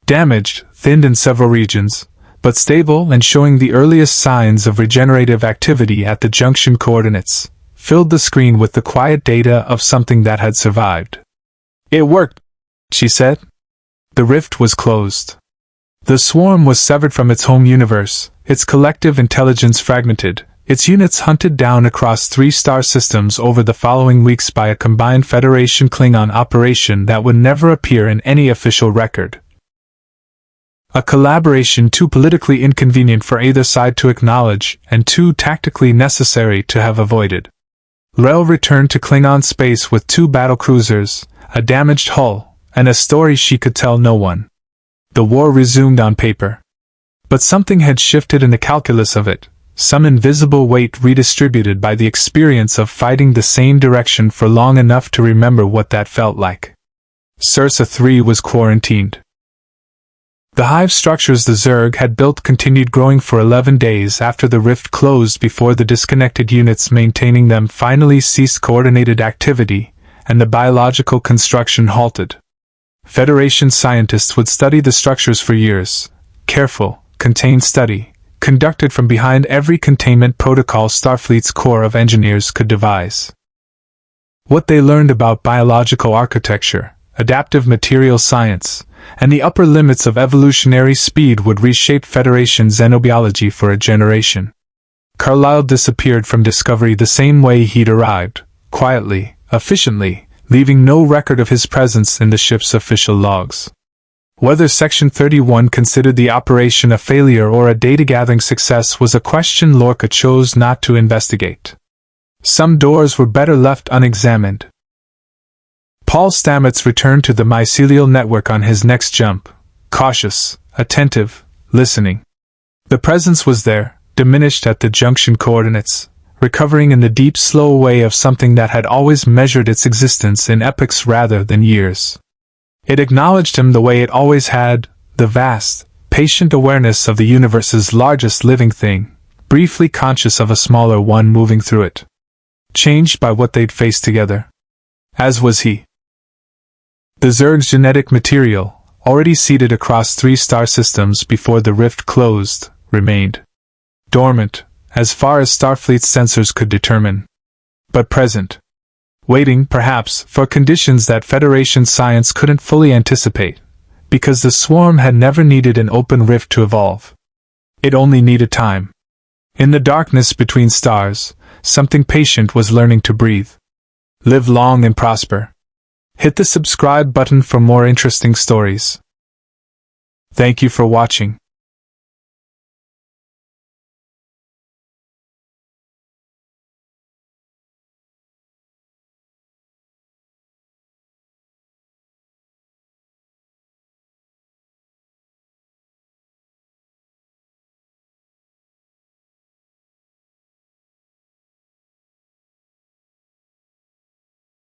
Damaged, thinned in several regions, but stable and showing the earliest signs of regenerative activity at the junction coordinates, filled the screen with the quiet data of something that had survived. "It worked," she said. The rift was closed. The swarm was severed from its home universe, its collective intelligence fragmented, its units hunted down across 3 star systems over the following weeks by a combined Federation Klingon operation that would never appear in any official record. A collaboration too politically inconvenient for either side to acknowledge, and too tactically necessary to have avoided. L'Rell returned to Klingon space with 2 battlecruisers, a damaged hull, and a story she could tell no one. The war resumed on paper. But something had shifted in the calculus of it, some invisible weight redistributed by the experience of fighting the same direction for long enough to remember what that felt like. Sursa 3 was quarantined. The hive structures the Zerg had built continued growing for 11 days after the rift closed before the disconnected units maintaining them finally ceased coordinated activity, and the biological construction halted. Federation scientists would study the structures for years. Careful, contained study, conducted from behind every containment protocol Starfleet's Corps of Engineers could devise. What they learned about biological architecture, adaptive material science, and the upper limits of evolutionary speed would reshape Federation xenobiology for a generation. Carlisle disappeared from Discovery the same way he'd arrived, quietly, efficiently, leaving no record of his presence in the ship's official logs. Whether Section 31 considered the operation a failure or a data-gathering success was a question Lorca chose not to investigate. Some doors were better left unexamined. Paul Stamets returned to the mycelial network on his next jump, cautious, attentive, listening. The presence was there, diminished at the junction coordinates, recovering in the deep, slow way of something that had always measured its existence in epochs rather than years. It acknowledged him the way it always had, the vast, patient awareness of the universe's largest living thing, briefly conscious of a smaller one moving through it. Changed by what they'd faced together. As was he. The Zerg's genetic material, already seeded across 3 star systems before the rift closed, remained dormant, as far as Starfleet's sensors could determine. But present. Waiting, perhaps, for conditions that Federation science couldn't fully anticipate, because the swarm had never needed an open rift to evolve. It only needed time. In the darkness between stars, something patient was learning to breathe. Live long and prosper. Hit the subscribe button for more interesting stories. Thank you for watching.